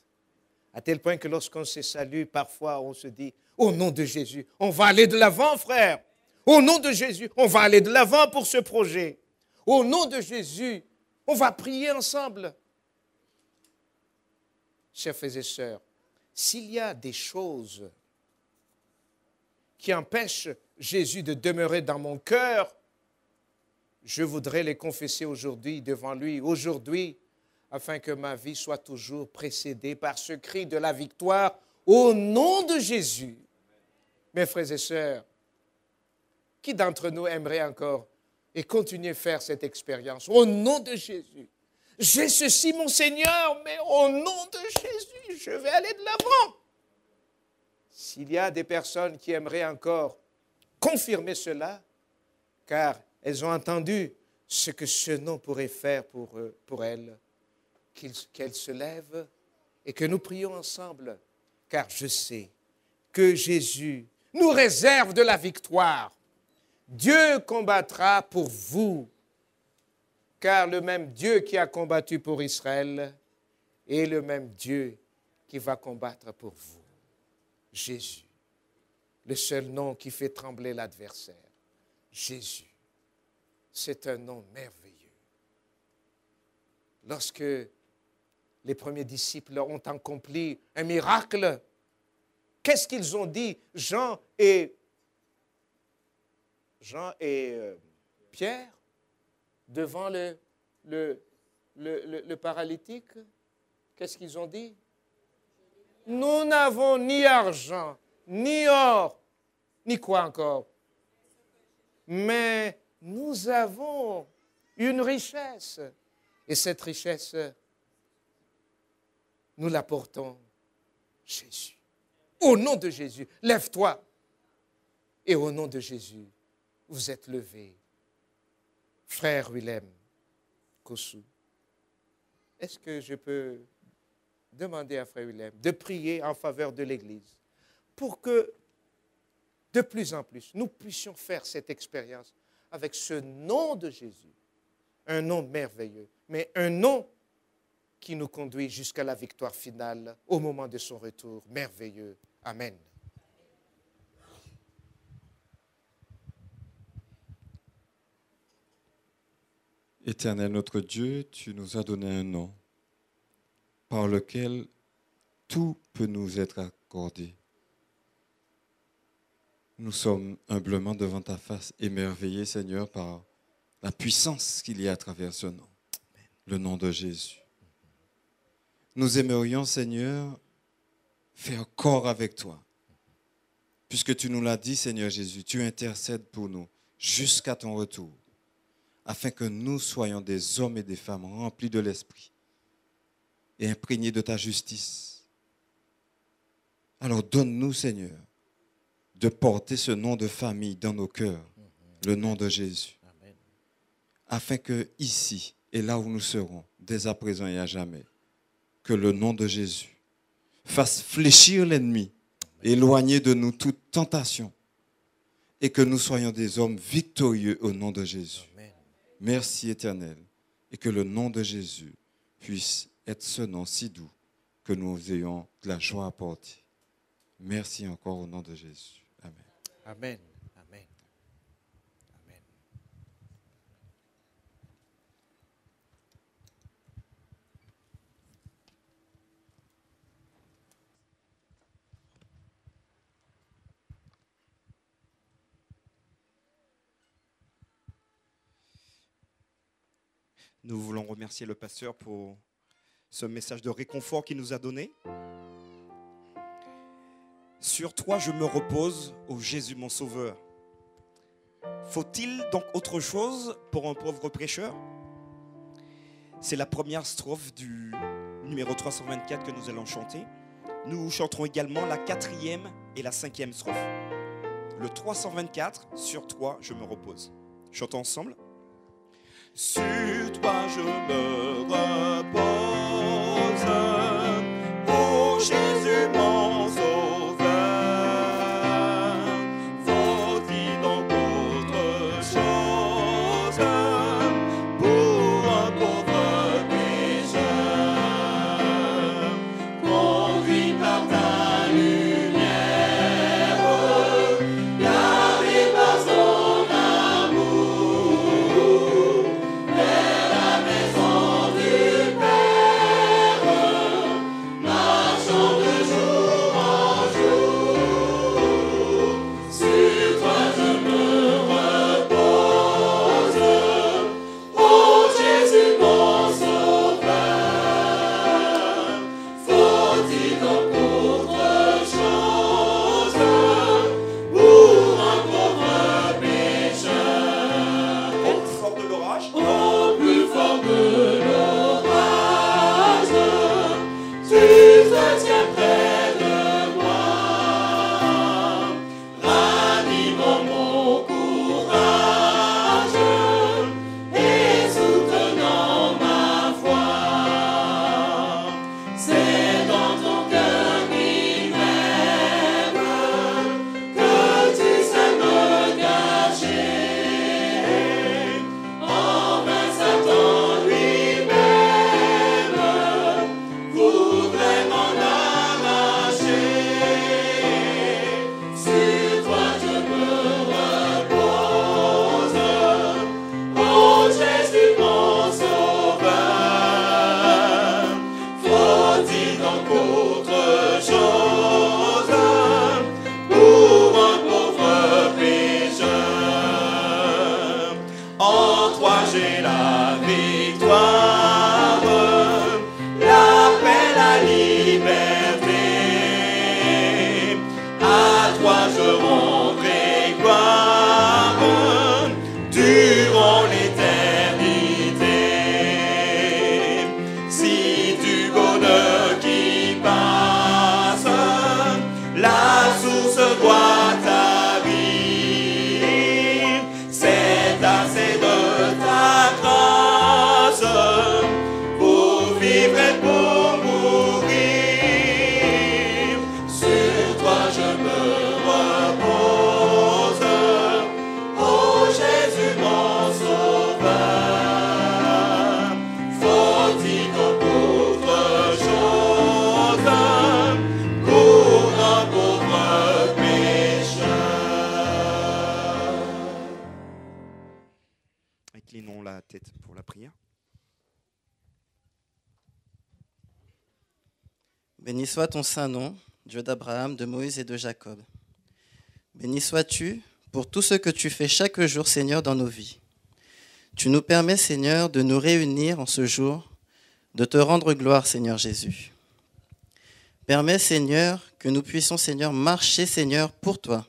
À tel point que lorsqu'on se salue, parfois on se dit, au nom de Jésus, on va aller de l'avant, frère. Au nom de Jésus, on va aller de l'avant pour ce projet. Au nom de Jésus, on va prier ensemble. Chers frères et sœurs, s'il y a des choses qui empêchent Jésus de demeurer dans mon cœur, je voudrais les confesser aujourd'hui devant lui, aujourd'hui, afin que ma vie soit toujours précédée par ce cri de la victoire au nom de Jésus. Mes frères et sœurs, qui d'entre nous aimerait encore et continuer à faire cette expérience au nom de Jésus? J'ai ceci, mon Seigneur, mais au nom de Jésus, je vais aller de l'avant. S'il y a des personnes qui aimeraient encore confirmer cela, car elles ont entendu ce que ce nom pourrait faire pour elles, qu'elles se lèvent et que nous prions ensemble, car je sais que Jésus nous réserve de la victoire. Dieu combattra pour vous, car le même Dieu qui a combattu pour Israël est le même Dieu qui va combattre pour vous. Jésus, le seul nom qui fait trembler l'adversaire. Jésus, c'est un nom merveilleux. Lorsque les premiers disciples ont accompli un miracle, qu'est-ce qu'ils ont dit? Jean et Pierre, devant le paralytique, qu'est-ce qu'ils ont dit? Nous n'avons ni argent, ni or, ni quoi encore. Mais nous avons une richesse. Et cette richesse, nous la portons Jésus. Au nom de Jésus, lève-toi. Et au nom de Jésus, vous êtes levé. Frère Willem Kossou, est-ce que je peux demander à Frère Willem de prier en faveur de l'Église pour que, de plus en plus, nous puissions faire cette expérience avec ce nom de Jésus, un nom merveilleux, mais un nom qui nous conduit jusqu'à la victoire finale au moment de son retour merveilleux. Amen. Éternel notre Dieu, tu nous as donné un nom par lequel tout peut nous être accordé. Nous sommes humblement devant ta face, émerveillés, Seigneur, par la puissance qu'il y a à travers ce nom, le nom de Jésus. Nous aimerions, Seigneur, faire corps avec toi, puisque tu nous l'as dit, Seigneur Jésus, tu intercèdes pour nous jusqu'à ton retour, afin que nous soyons des hommes et des femmes remplis de l'Esprit et imprégnés de ta justice. Alors donne-nous, Seigneur, de porter ce nom de famille dans nos cœurs, le nom de Jésus, afin que ici et là où nous serons, dès à présent et à jamais, que le nom de Jésus fasse fléchir l'ennemi, éloigner de nous toute tentation, et que nous soyons des hommes victorieux au nom de Jésus. Merci Éternel, et que le nom de Jésus puisse être ce nom si doux que nous ayons de la joie à porter. Merci encore au nom de Jésus. Amen. Amen. Amen. Amen. Nous voulons remercier le pasteur pour ce message de réconfort qu'il nous a donné. Sur toi, je me repose, ô Jésus mon sauveur. Faut-il donc autre chose pour un pauvre prêcheur? C'est la première strophe du numéro 324 que nous allons chanter. Nous chanterons également la 4e et la 5e strophe. Le 324, sur toi, je me repose. Chantons ensemble. Sur toi je me repose, ô Jésus mon sauveur. Faut-il donc autre chose pour un pauvre pécheur? Conduit par ta lumière, gardé par son amour, vers la maison du Père. tête pour la prière. Béni soit ton saint nom, Dieu d'Abraham, de Moïse et de Jacob. Béni sois-tu pour tout ce que tu fais chaque jour, Seigneur, dans nos vies. Tu nous permets, Seigneur, de nous réunir en ce jour, de te rendre gloire, Seigneur Jésus. Permets, Seigneur, que nous puissions, Seigneur, marcher, Seigneur, pour toi.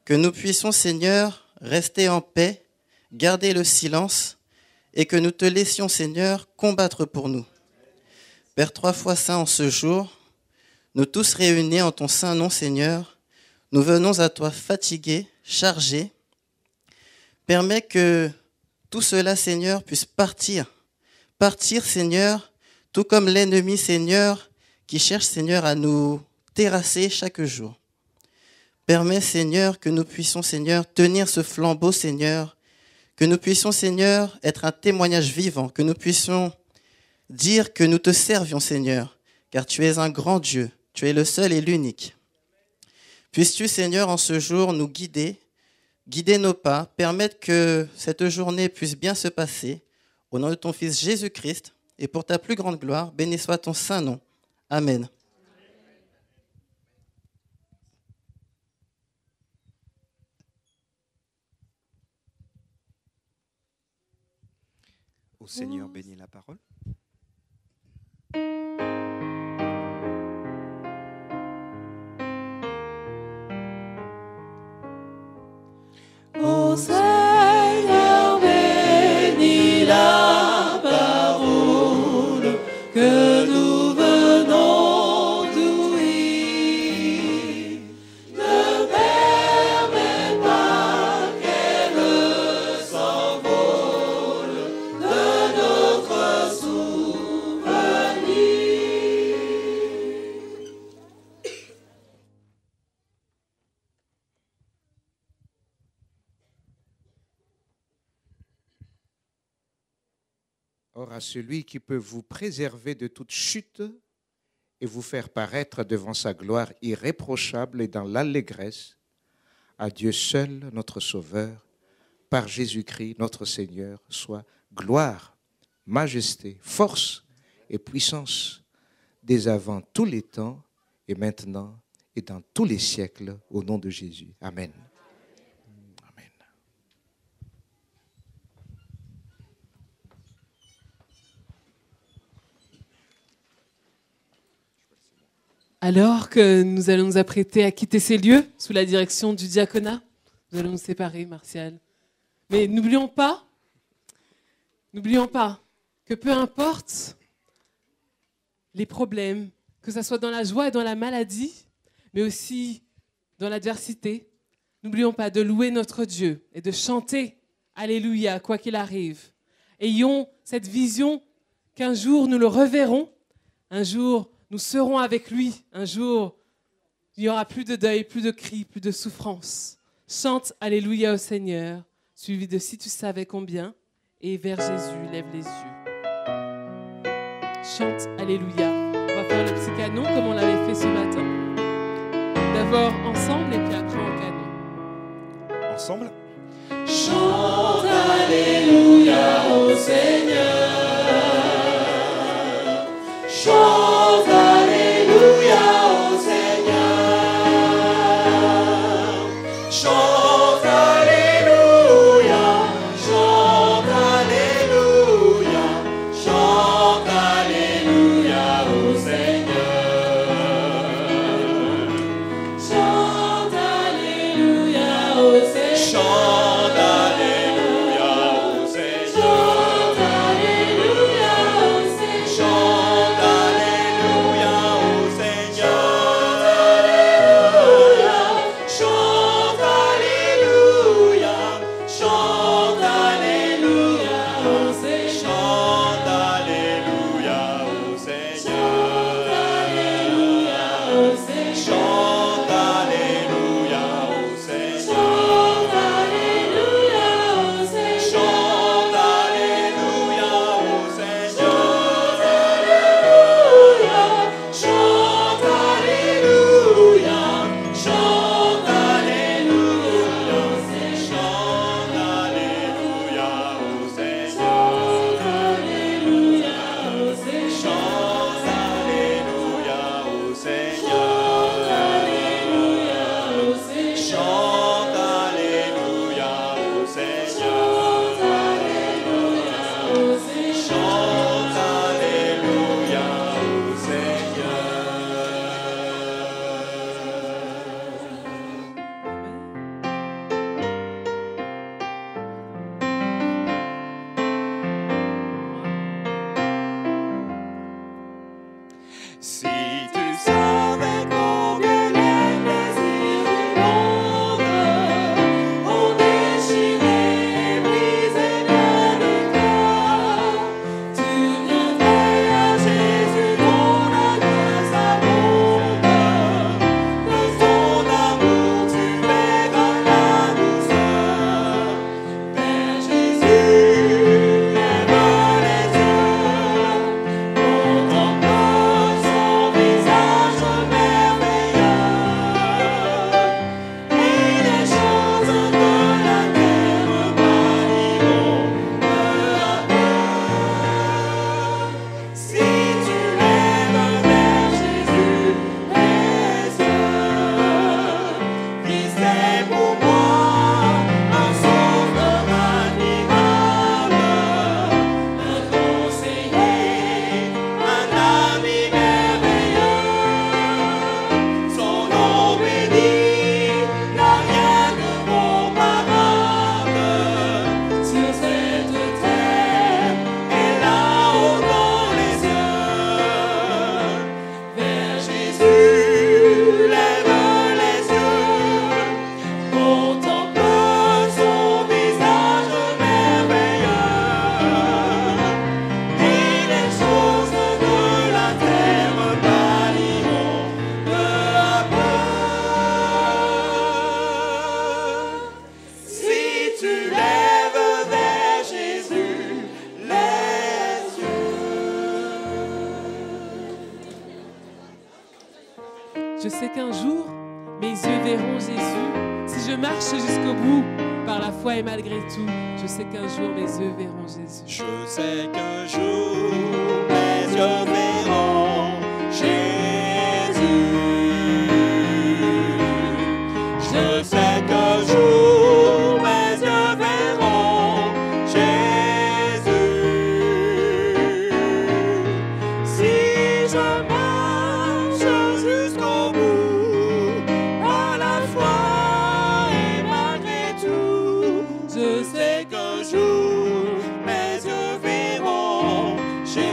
Que nous puissions, Seigneur, rester en paix, garder le silence et que nous te laissions, Seigneur, combattre pour nous. Père 3 fois saint, en ce jour, nous tous réunis en ton saint nom, Seigneur, nous venons à toi fatigués, chargés. Permets que tout cela, Seigneur, puisse partir. Partir, Seigneur, tout comme l'ennemi, Seigneur, qui cherche, Seigneur, à nous terrasser chaque jour. Permets, Seigneur, que nous puissions, Seigneur, tenir ce flambeau, Seigneur, que nous puissions, Seigneur, être un témoignage vivant, que nous puissions dire que nous te servions, Seigneur, car tu es un grand Dieu, tu es le seul et l'unique. Puisses-tu, Seigneur, en ce jour, nous guider nos pas, permettre que cette journée puisse bien se passer, au nom de ton Fils Jésus-Christ, et pour ta plus grande gloire, béni soit ton saint nom. Amen. Au Seigneur, bénis la parole. Ô Seigneur, bénis la parole que nous venons d'ouïr. Ne permets pas qu'elle s'envole de notre souvenir. Or, à celui qui peut vous préserver de toute chute et vous faire paraître devant sa gloire irréprochable et dans l'allégresse, à Dieu seul, notre Sauveur, par Jésus-Christ, notre Seigneur, soit gloire, majesté, force et puissance, dès avant tous les temps et maintenant et dans tous les siècles, au nom de Jésus. Amen. Amen. Alors que nous allons nous apprêter à quitter ces lieux sous la direction du diaconat, nous allons nous séparer, Martial. Mais n'oublions pas que peu importe les problèmes, que ce soit dans la joie et dans la maladie, mais aussi dans l'adversité, n'oublions pas de louer notre Dieu et de chanter Alléluia, quoi qu'il arrive. Ayons cette vision qu'un jour nous le reverrons, un jour nous serons avec lui, un jour il n'y aura plus de deuil, plus de cris, plus de souffrance. Chante Alléluia au Seigneur, suivi de Si tu savais combien, et vers Jésus, lève les yeux. Chante Alléluia. On va faire le petit canon comme on l'avait fait ce matin. D'abord ensemble et puis après en canon. Ensemble. Chante Alléluia au Seigneur. Chante Alléluia au Seigneur. Chante Alléluia. Chante Alléluia. Chante Alléluia au Seigneur. Chante Alléluia au Seigneur. Chante Alléluia au Seigneur. Chante Alléluia au Seigneur. Chante Alléluia au Seigneur. Chante Alléluia. Chante Alléluia au Seigneur. Chante Alléluia au Seigneur. Chante Alléluia au Seigneur. Chante Alléluia au Seigneur. Chante Alléluia au Seigneur. Chante Alléluia. Chante Alléluia au Seigneur. Chante Alléluia au Seigneur. qu'un jour, mes yeux verront Jésus. Si je marche jusqu'au bout, par la foi et malgré tout, je sais qu'un jour mes yeux verront Jésus. Je sais qu'un jour mes yeux verront Jésus. Je sais qu'un jour mes yeux verront Jésus. Si je marche jusqu'au bout, à la foi et malgré tout, je sais qu'un jour mes yeux verront Jésus.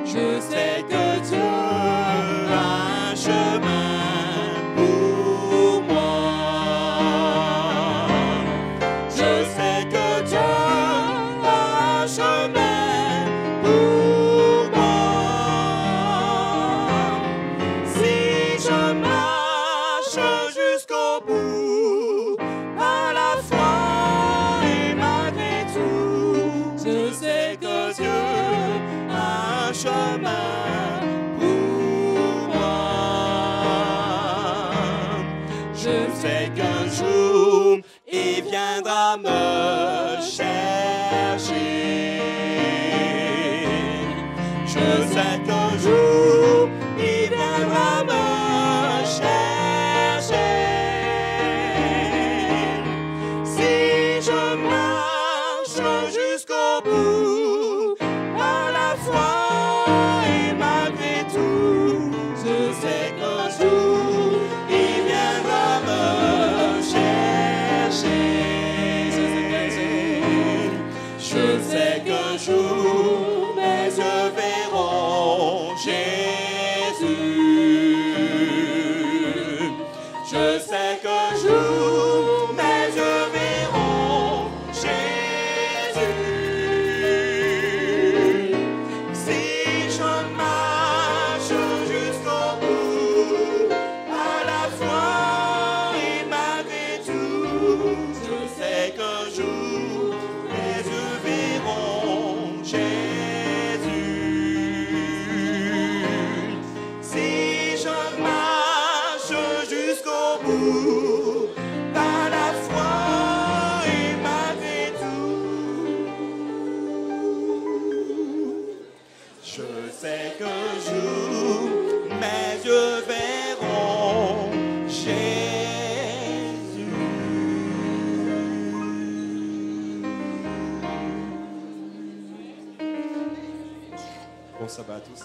Je sais que Dieu a un chemin pour moi. Je sais que Dieu a un chemin pour moi. Si je marche jusqu'au bout, à la foi et malgré tout, je sais que Dieu a un chemin pour moi. Je sais qu'un jour il viendra me chercher. Je sais qu'un jour il viendra me chercher. Si je marche jusqu'au bout, à la foi et malgré tout, je sais qu'un jour il viendra me chercher. Je sais qu'un jour mes yeux verront Jésus. Je sais qu'un jour mes yeux verront Jésus. Si je marche jusqu'au bout, à la foi et malgré tout, je sais qu'un jour mes yeux verront Jésus. Si je marche jusqu'au bout, par la foi et malgré tout, je sais qu'un jour mes yeux verront Jésus. Bon sabbat à tous.